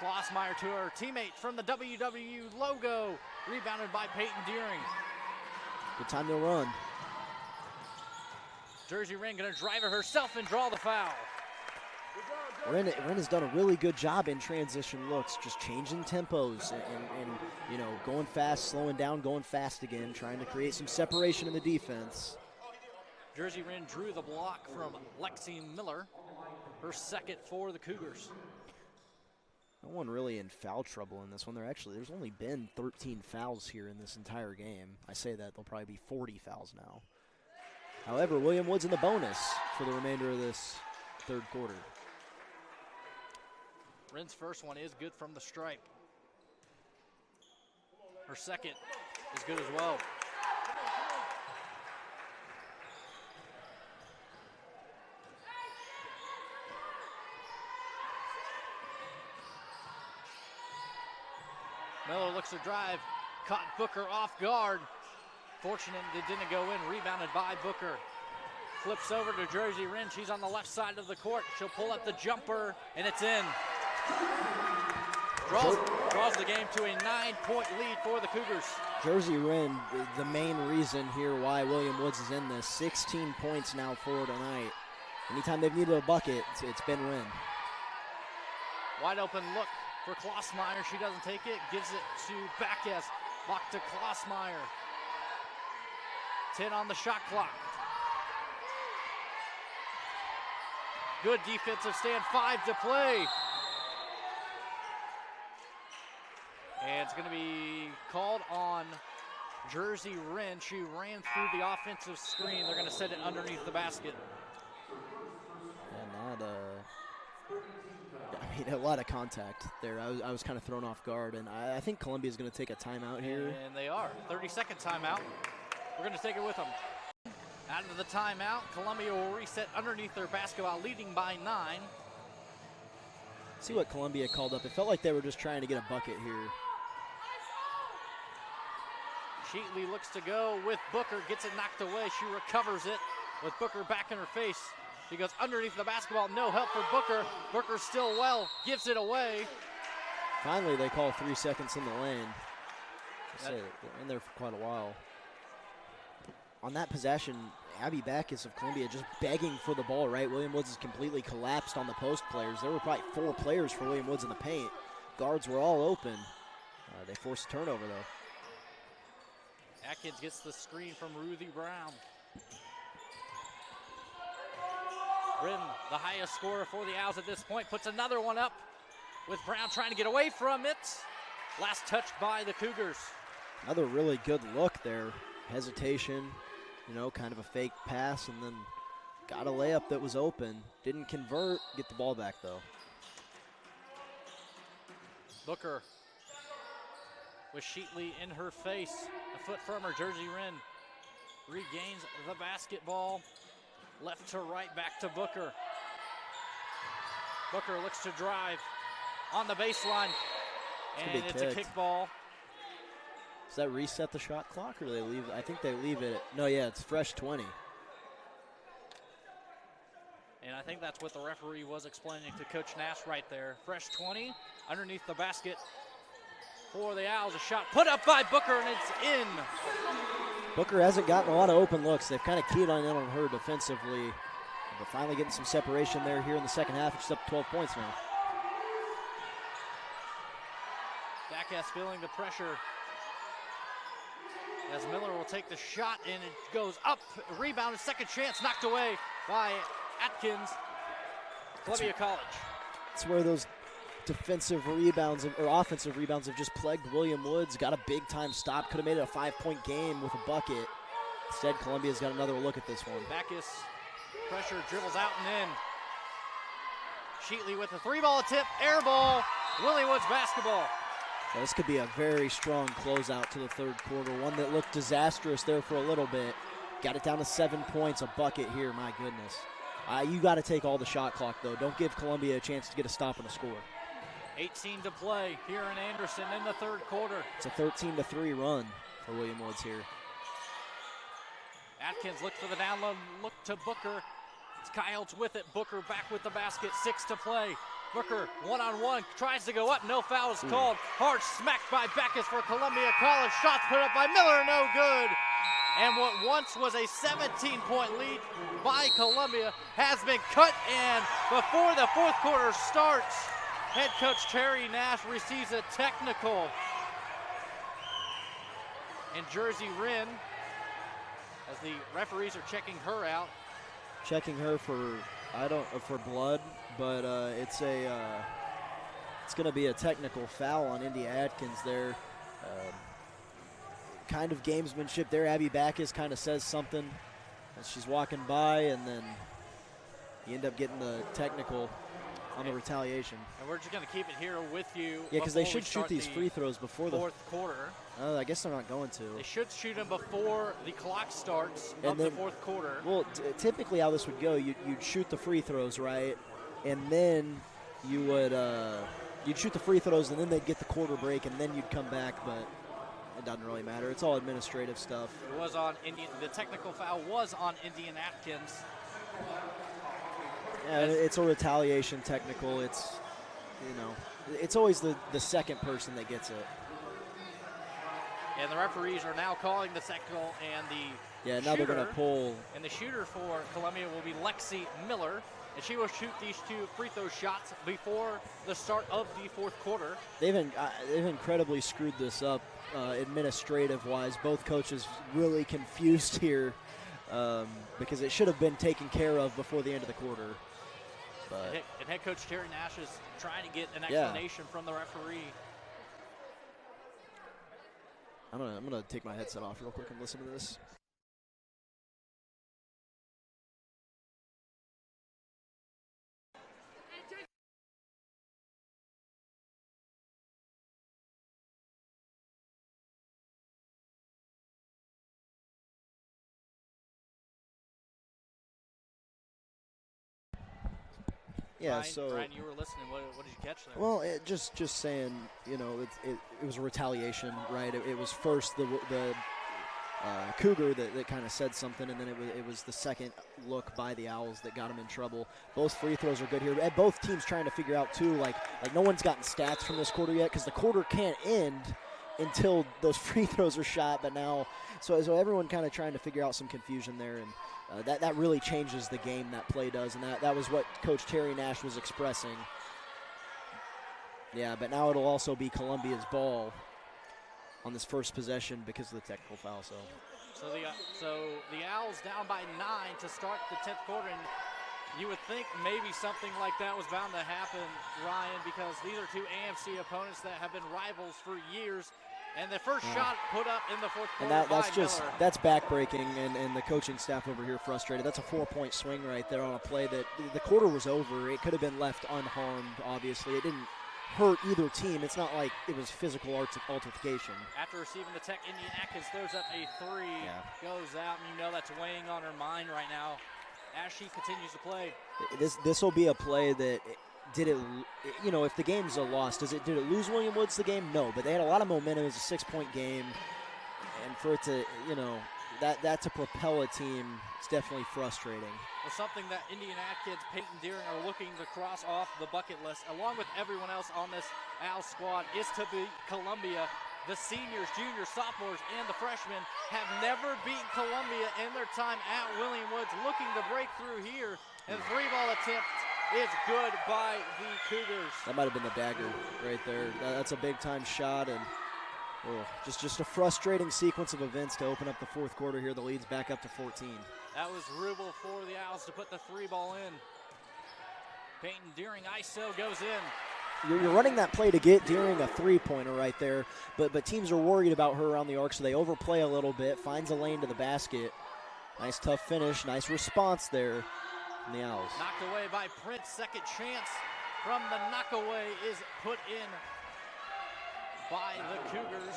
Klossmeyer to her teammate from the WWU logo, rebounded by Peyton Deering. Good time to run. Jersey Wren going to drive it herself and draw the foul. Wren has done a really good job in transition looks, just changing tempos and you know, going fast, slowing down, going fast again, trying to create some separation in the defense. Jersey Wren drew the block from Lexi Miller, her second for the Cougars. No one really in foul trouble in this one. There's only been 13 fouls here in this entire game. I say that, there'll probably be 40 fouls now. However, William Woods in the bonus for the remainder of this third quarter. Wren's first one is good from the stripe. Her second is good as well. Miller looks to drive, caught Booker off guard. Fortunate it didn't go in, rebounded by Booker. Flips over to Jersey Wren, she's on the left side of the court. She'll pull up the jumper, and it's in. Draws the game to a 9-point lead for the Cougars. Jersey Wren, the main reason here why William Woods is in this. 16 points now for tonight. Anytime they've needed a bucket, it's been Wren. Wide open look for Klossmeyer. She doesn't take it, gives it to Backus. Lock to Klossmeyer. 10 on the shot clock. Good defensive stand, 5 to play. And it's going to be called on Jersey Wren. She ran through the offensive screen. They're going to set it underneath the basket. And that, mean, a lot of contact there. I was kind of thrown off guard, and I think Columbia's going to take a timeout here. And they are. 30-second timeout. We're going to take it with them. Out of the timeout, Columbia will reset underneath their basketball, leading by 9. See what Columbia called up. It felt like they were just trying to get a bucket here. Sheetley looks to go with Booker, gets it knocked away. She recovers it with Booker back in her face. She goes underneath the basketball, no help for Booker. Booker still well, gives it away. Finally, they call 3 seconds in the lane. They're in there for quite a while. On that possession, Abby Backus of Columbia just begging for the ball, right? William Woods has completely collapsed on the post players. There were probably 4 players for William Woods in the paint. Guards were all open. They forced a turnover, though. Atkins gets the screen from Ruthie Brown. Rin, the highest scorer for the Owls at this point, puts another one up with Brown trying to get away from it. Last touch by the Cougars. Another really good look there. Hesitation, you know, kind of a fake pass, and then got a layup that was open. Didn't convert, get the ball back though. Booker with Sheetley in her face. A foot from her, Jersey Rin regains the basketball. Left to right, back to Booker. Booker looks to drive on the baseline, and it's a kickball. Does that reset the shot clock, or do they leave? I think they leave it. No, yeah, it's fresh 20. And I think that's what the referee was explaining to Coach Nash right there. Fresh 20 underneath the basket for the Owls. A shot put up by Booker, and it's in. Booker hasn't gotten a lot of open looks. They've kind of keyed on her defensively, but finally getting some separation there here in the second half. She's up 12 points now. Backus feeling the pressure as Miller will take the shot, and it goes up. Rebound, second chance, knocked away by Atkins. Columbia College. It's where those defensive rebounds or offensive rebounds have just plagued William Woods. Got a big-time stop. Could have made it a 5-point game with a bucket. Instead, Columbia's got another look at this one. Backus, pressure, dribbles out and in. Sheetley with a 3-ball attempt, air ball, William Woods basketball. So this could be a very strong closeout to the third quarter, one that looked disastrous there for a little bit. Got it down to 7 points, a bucket here, my goodness. You got to take all the shot clock, though. Don't give Columbia a chance to get a stop and a score. 18 to play here in Anderson in the third quarter. It's a 13-3 run for William Woods here. Atkins looked for the down low, look to Booker. It's Kyles with it. Booker back with the basket, 6 to play. Booker one-on-one, tries to go up, no foul is called. Hard smacked by Backus for Columbia College. Shots put up by Miller, no good. And what once was a 17-point lead by Columbia has been cut, and before the fourth quarter starts, head coach Terry Nash receives a technical. And Jersey Rin, as the referees are checking her out. Checking her for for blood, but it's going to be a technical foul on India Atkins there. Kind of gamesmanship there. Abby Backus kind of says something as she's walking by, and then you end up getting the technical on the retaliation. And we're just going to keep it here with you. Yeah, because they should shoot these free throws before the fourth quarter. I guess they're not going to. They should shoot them before the clock starts of the fourth quarter. Well, typically how this would go, you'd shoot the free throws, right? And then you would you'd shoot the free throws, and then they'd get the quarter break, and then you'd come back, but it doesn't really matter. It's all administrative stuff. It was on Indian. The technical foul was on Indian Atkins. Yeah, it's a retaliation technical. It's, it's always the second person that gets it. And the referees are now calling the technical, and the now they're going to pull. And the shooter for Columbia will be Lexi Miller, and she will shoot these 2 free throw shots before the start of the fourth quarter. They've incredibly screwed this up administrative-wise. Both coaches really confused here because it should have been taken care of before the end of the quarter. But and head coach Terry Nash is trying to get an explanation from the referee. I'm gonna take my headset off real quick and listen to this. Yeah, Ryan, you were listening. What did you catch there? Well, just saying, you know, it was a retaliation, right? It was first the Cougar that kind of said something, and then it was the second look by the Owls that got him in trouble. Both free throws are good here. And both teams trying to figure out too, like no one's gotten stats from this quarter yet because the quarter can't end until those free throws are shot. But now, so everyone kind of trying to figure out some confusion there, and that really changes the game. That play does, and that was what Coach Terry Nash was expressing. Yeah, but now it'll also be Columbia's ball on this first possession because of the technical foul. So the Owls down by 9 to start the 10th quarter, and you would think maybe something like that was bound to happen, Ryan, because these are two AMC opponents that have been rivals for years. And the first shot put up in the fourth quarter that's backbreaking, and the coaching staff over here frustrated. That's a 4-point swing right there on a play that the quarter was over. It could have been left unharmed, obviously. It didn't hurt either team. It's not like it was physical altercation. After receiving the tech, Indian Atkins throws up a three, goes out, and you know that's weighing on her mind right now as she continues to play. This will be a play that if the game's a loss, did it lose William Woods the game? No, but they had a lot of momentum. It was a 6-point game, and for it to, that to propel a team, it's definitely frustrating. Well, something that Indian Atkins, Peyton Deering are looking to cross off the bucket list, along with everyone else on this Owl squad, is to beat Columbia. The seniors, juniors, sophomores, and the freshmen have never beaten Columbia in their time at William Woods. Looking to break through here, and the 3-ball attempt is good by the Cougars. That might have been the dagger right there. That's a big-time shot, and just a frustrating sequence of events to open up the fourth quarter here. The lead's back up to 14. That was Rubel for the Owls to put the 3-ball in. Peyton Deering ISO goes in. You're running that play to get Deering a three-pointer right there, but teams are worried about her around the arc, so they overplay a little bit, finds a lane to the basket. Nice tough finish, nice response there from the Owls. Knocked away by Prince. Second chance from the knockaway is put in by the Cougars.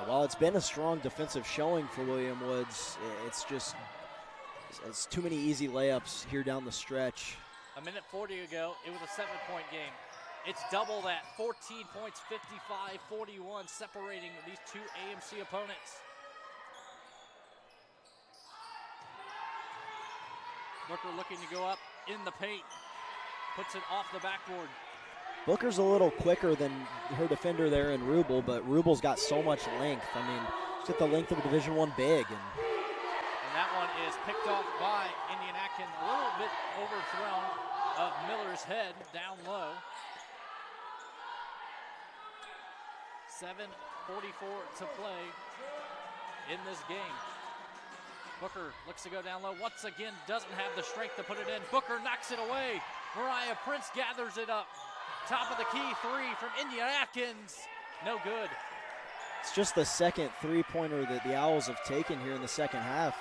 While it's been a strong defensive showing for William Woods, it's too many easy layups here down the stretch. A minute 40 ago, it was a 7-point game. It's double that, 14 points, 55-41, separating these two AMC opponents. Booker looking to go up in the paint, puts it off the backboard. Booker's a little quicker than her defender there in Rubel, but Rubel's got so much length. I mean, she's got the length of a Division I big. And that one is picked off by Indian Atkins, a little bit overthrown of Miller's head down low. 7:44 to play in this game. Booker looks to go down low. Once again, doesn't have the strength to put it in. Booker knocks it away. Mariah Prince gathers it up. Top of the key three from Indian Atkins. No good. It's just the second three-pointer that the Owls have taken here in the second half.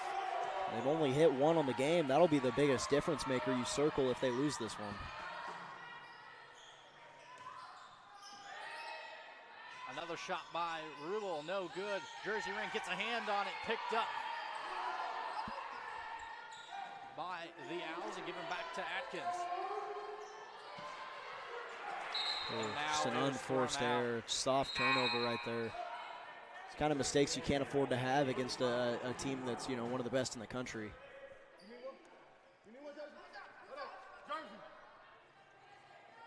They've only hit one on the game. That'll be the biggest difference maker you circle if they lose this one. Another shot by Rubel, no good. Jersey Ring gets a hand on it, picked up by the Owls and given back to Atkins. Just an unforced error, soft turnover right there. It's the kind of mistakes you can't afford to have against a team that's, one of the best in the country.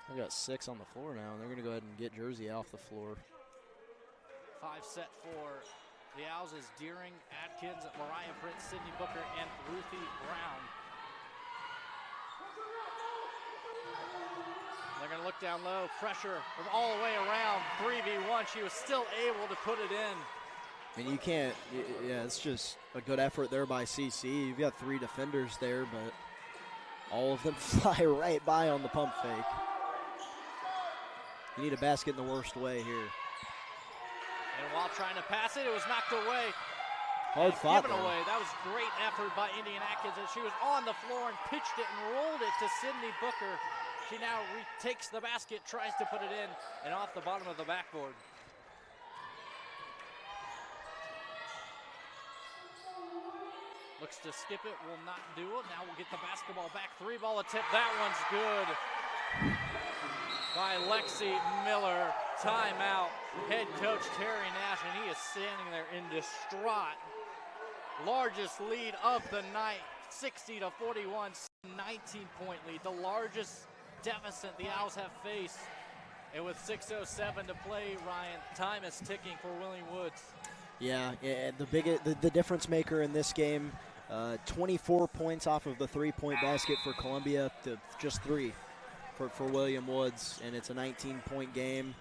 They've got 6 on the floor now, and they're going to go ahead and get Jersey off the floor. 5 set for the Owls is Deering, Atkins, Mariah Prince, Sydney Booker, and Ruthie Brown. They're going to look down low, pressure from all the way around, 3v1. She was still able to put it in. And you can't, it's just a good effort there by CC. You've got 3 defenders there, but all of them fly right by on the pump fake. You need a basket in the worst way here. And while trying to pass it, it was knocked away. Hard fought. Given away. That was great effort by Indian Atkins, and she was on the floor and pitched it and rolled it to Sydney Booker. She now takes the basket, tries to put it in, and off the bottom of the backboard. Looks to skip it, will not do it. Now we'll get the basketball back. 3-ball attempt, that one's good. by Lexi Miller. Timeout. Head coach Terry Nash, and he is standing there in distraught. Largest lead of the night, 60-41, 19-point lead. The largest deficit the Owls have faced. And with 6:07 to play, Ryan, time is ticking for William Woods. Yeah, the difference maker in this game, 24 points off of the three-point basket for Columbia to just 3 for William Woods, and it's a 19-point game.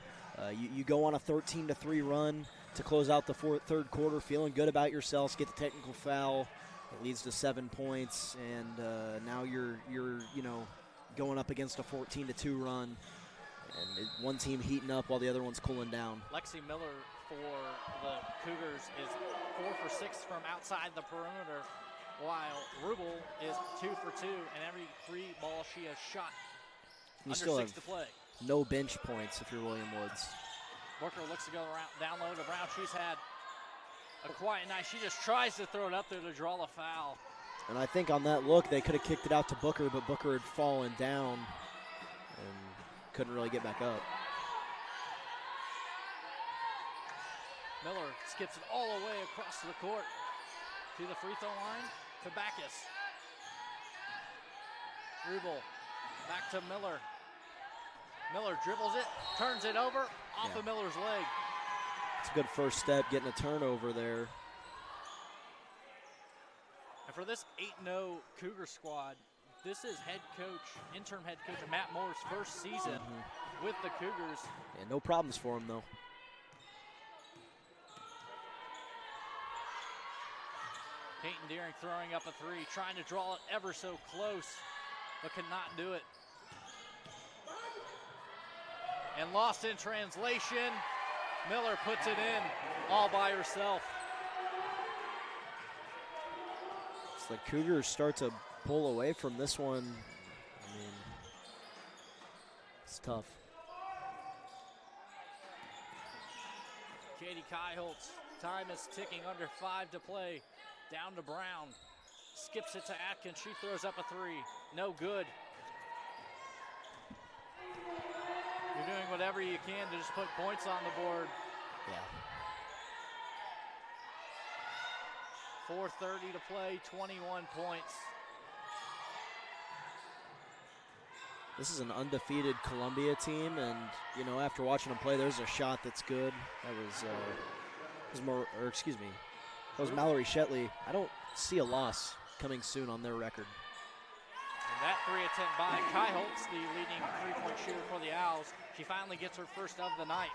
You go on a 13-3 run to close out the third quarter, feeling good about yourselves, get the technical foul. It leads to 7 points, and now you're going up against a 14-2 run. And one team heating up while the other one's cooling down. Lexi Miller for the Cougars is 4 for 6 from outside the perimeter, while Rubel is 2 for 2, and every free ball she has shot. You Under still 6 have to play. No bench points if you're William Woods. Booker looks to go around, down low to Brown. She's had a quiet night. She just tries to throw it up there to draw a foul. And I think on that look, they could have kicked it out to Booker, but Booker had fallen down and couldn't really get back up. Miller skips it all the way across the court to the free throw line to Backus. Rubel back to Miller. Miller dribbles it, turns it over, off of Miller's leg. It's a good first step, getting a turnover there. And for this 8-0 Cougar squad, this is interim head coach Matt Moore's first season with the Cougars. Yeah, no problems for him, though. Peyton Deering throwing up a 3, trying to draw it ever so close, but cannot do it. And lost in translation, Miller puts it in all by herself. It's the Cougars start to pull away from this one. I mean, it's tough. Katie Kaiholtz, time is ticking, under 5 to play. Down to Brown, skips it to Atkins. She throws up a 3, no good. You're doing whatever you can to just put points on the board. Yeah. 4:30 to play, 21 points. This is an undefeated Columbia team, and after watching them play, there's a shot that's good. That was Mallory Shetley. I don't see a loss coming soon on their record. And that 3 attempt by Kaiholtz, the leading 3-point shooter for the Owls. She finally gets her first of the night.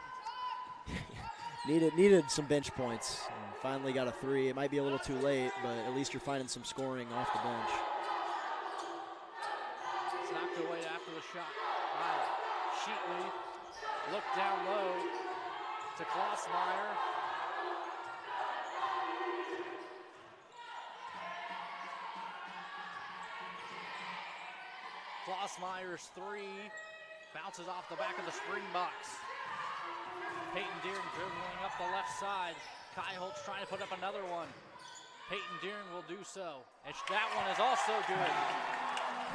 needed some bench points. And finally got a 3. It might be a little too late, but at least you're finding some scoring off the bench. It's knocked away after the shot by Sheetley. Look down low to Klossmeyer. Klossmeyer's 3 bounces off the back of the Springboks. Peyton Deering dribbling up the left side. Kaiholtz trying to put up another one. Peyton Deering will do so. And that one is also good.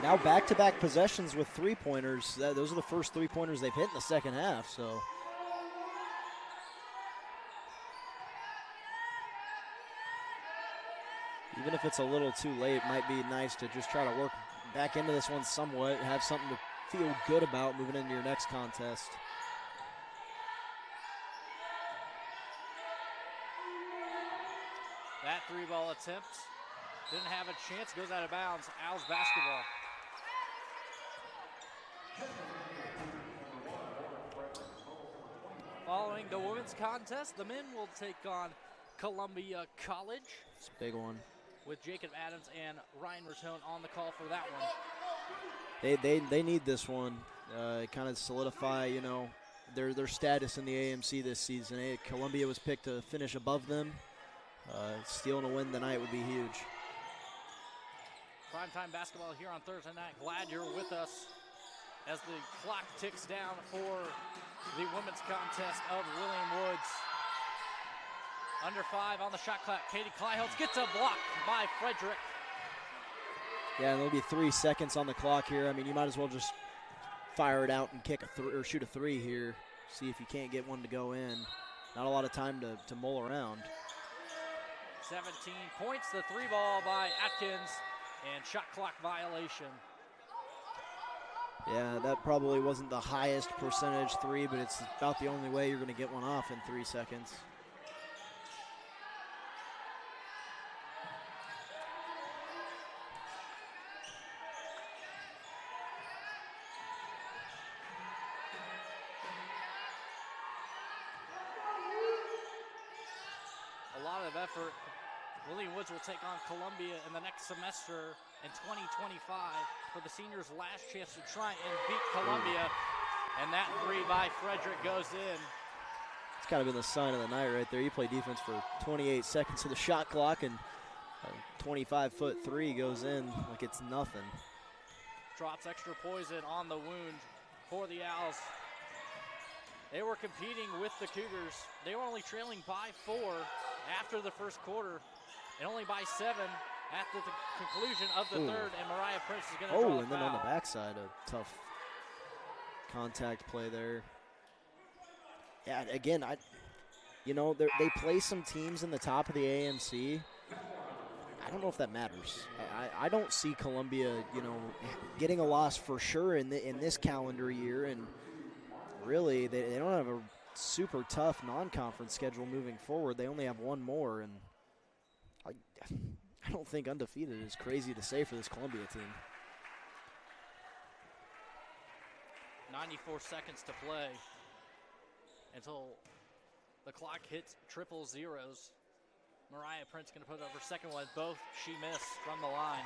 Now back-to-back possessions with 3-pointers. Those are the first 3-pointers they've hit in the second half. So even if it's a little too late, it might be nice to just try to work back into this one somewhat, have something to feel good about moving into your next contest. That 3-ball attempt didn't have a chance, goes out of bounds. Owls basketball. Following the women's contest, the men will take on Columbia College. It's a big one. With Jacob Adams and Ryan Ratone on the call for that one. They need this one. Kind of solidify, their status in the AMC this season. Columbia was picked to finish above them. Stealing a win tonight would be huge. Primetime basketball here on Thursday night. Glad you're with us as the clock ticks down for the women's contest of William Woods. Under 5 on the shot clock. Katie Kaiholtz gets a block by Frederick. Yeah, and there'll be 3 seconds on the clock here. I mean, you might as well just fire it out and kick a or shoot a three here. See if you can't get one to go in. Not a lot of time to mull around. 17 points, the three ball by Atkins, and shot clock violation. Yeah, that probably wasn't the highest percentage three, but it's about the only way you're going to get one off in 3 seconds. A lot of effort. William Woods will take on Columbia in the next semester in 2025 for the seniors' last chance to try and beat Columbia. And that three by Frederick goes in. It's kind of been the sign of the night right there. You play defense for 28 seconds of the shot clock, and a 25-foot three goes in like it's nothing. Drops extra poison on the wound for the Owls. They were competing with the Cougars. They were only trailing by 4 after the first quarter, and only by 7 at the conclusion of the third, and Mariah Prince is going to draw a foul. And then on the backside, a tough contact play there. Yeah, again, they play some teams in the top of the AMC. I don't know if that matters. I don't see Columbia, getting a loss for sure in this calendar year, and really they don't have a super tough non-conference schedule moving forward. They only have one more, and I don't think undefeated is crazy to say for this Columbia team. 94 seconds to play until the clock hits triple zeros. Mariah Prince going to put up her second one. Both she missed from the line.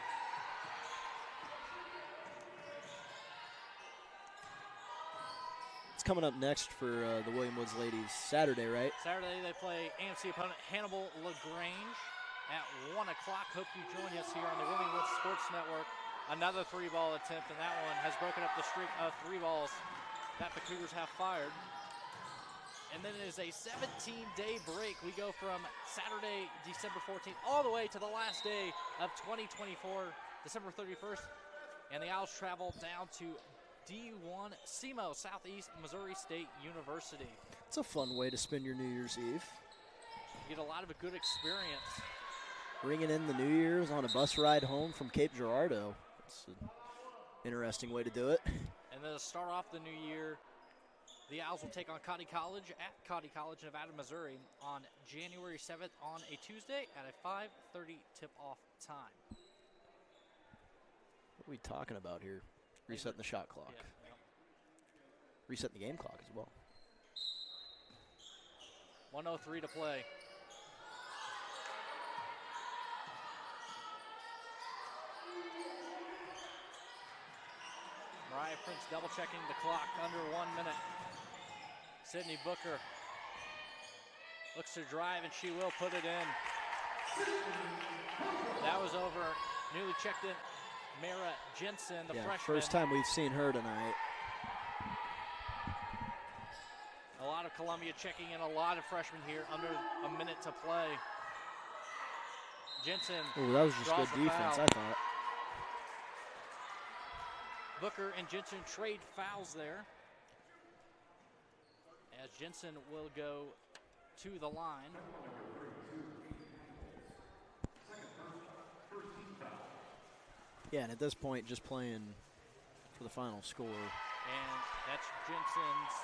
It's coming up next for the William Woods ladies. Saturday, right? Saturday they play AMC opponent Hannibal LaGrange at 1 o'clock. Hope you join us here on the William Woods Sports Network. Another three-ball attempt, and that one has broken up the streak of three balls that the Cougars have fired. And then it is a 17-day break. We go from Saturday, December 14th, all the way to the last day of 2024, December 31st. And the Owls travel down to D1 SEMO, Southeast Missouri State University. It's a fun way to spend your New Year's Eve. You get a lot of a good experience. Bringing in the New Year's on a bus ride home from Cape Girardeau. It's an interesting way to do it. And then to start off the new year, the Owls will take on Cotty College at Cotty College, Nevada, Missouri on January 7th on a Tuesday at a 5:30 tip-off time. What are we talking about here? Resetting the shot clock. Yeah. Resetting the game clock as well. 1:03 to play. Mariah Prince double-checking the clock under 1 minute. Sydney Booker looks to drive, and she will put it in. That was over newly checked in Mara Jensen, the freshman. First time we've seen her tonight. A lot of Columbia checking in, a lot of freshmen here under a minute to play. Jensen. Oh, that was just good defense, I thought. Booker and Jensen trade fouls there, as Jensen will go to the line. Yeah, and at this point, just playing for the final score. And that's Jensen's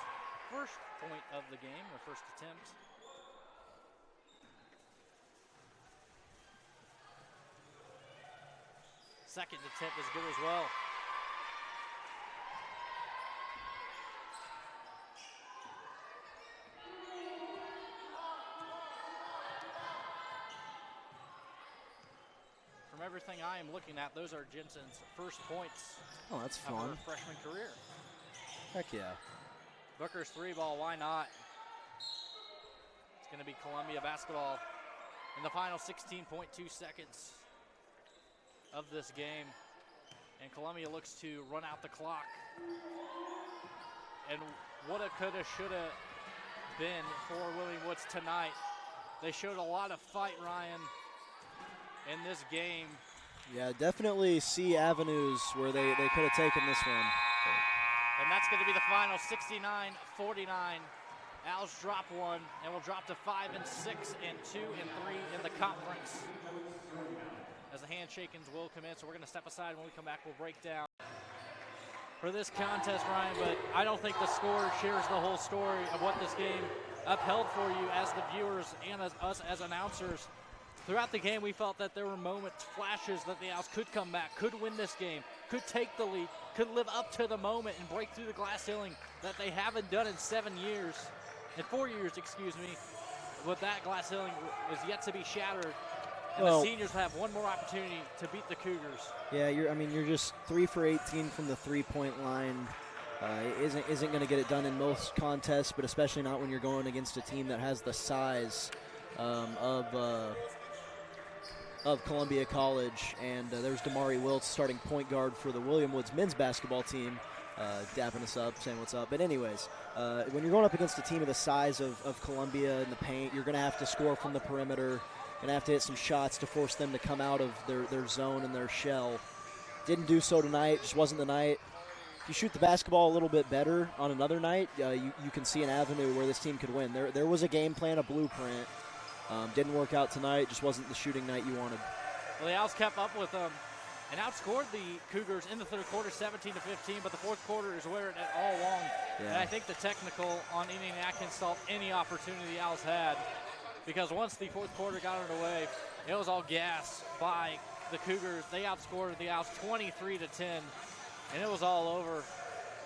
first point of the game, or first attempt. Second attempt is good as well. From everything I am looking at, those are Jensen's first points. Oh, that's of fun. her freshman career. Heck yeah. Booker's three ball, why not? It's going to be Columbia basketball in the final 16.2 seconds of this game. And Columbia looks to run out the clock. And woulda, coulda, shoulda been for William Woods tonight. They showed a lot of fight, Ryan, in this game. Yeah, definitely see avenues where they could have taken this one. And that's going to be the final, 69-49. Owls drop one, and will drop to 5-6 and 2-3 in the conference. As the handshakings will commence, so we're going to step aside. When we come back, we'll break down for this contest, Ryan, but I don't think the score shares the whole story of what this game upheld for you as the viewers and as us as announcers. Throughout the game, we felt that there were moments, flashes that the Owls could come back, could win this game, could take the lead, could live up to the moment and break through the glass ceiling that they haven't done in 4 years, excuse me. But that glass ceiling is yet to be shattered. And the seniors have one more opportunity to beat the Cougars. Yeah, you're just 3 for 18 from the three-point line. Isn't going to get it done in most contests, but especially not when you're going against a team that has the size of Columbia College. And there's Damari Wiltz, starting point guard for the William Woods men's basketball team, dapping us up, saying what's up. But anyways, when you're going up against a team of the size of Columbia in the paint, you're going to have to score from the perimeter. Going to have to hit some shots to force them to come out of their zone and their shell. Didn't do so tonight, just wasn't the night. If you shoot the basketball a little bit better on another night, you can see an avenue where this team could win. There was a game plan, a blueprint. Didn't work out tonight, just wasn't the shooting night you wanted. Well, the Owls kept up with them and outscored the Cougars in the third quarter, 17-15, but the fourth quarter is where it all along. Yeah. And I think the technical on Indian Atkins solved any opportunity the Owls had, because once the fourth quarter got underway, it was all gas by the Cougars. They outscored the Owls 23-10, and it was all over.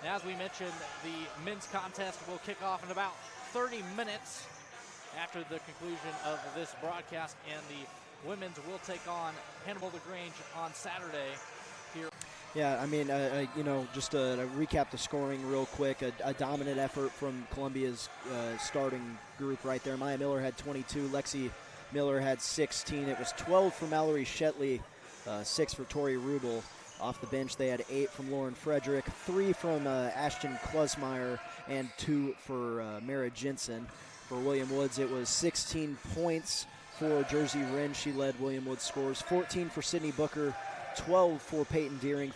And as we mentioned, the men's contest will kick off in about 30 minutes after the conclusion of this broadcast, and the women's will take on Hannibal LaGrange on Saturday here. Yeah, I mean, just to recap the scoring real quick, a dominant effort from Columbia's starting group right there. Maya Miller had 22, Lexi Miller had 16. It was 12 for Mallory Shetley, 6 for Tori Rubel. Off the bench, they had 8 from Lauren Frederick, 3 from Ashton Klusmeyer, and 2 for Mara Jensen. For William Woods, it was 16 points for Jersey Wren. She led William Woods scores. 14 for Sydney Booker, 12 for Peyton Deering.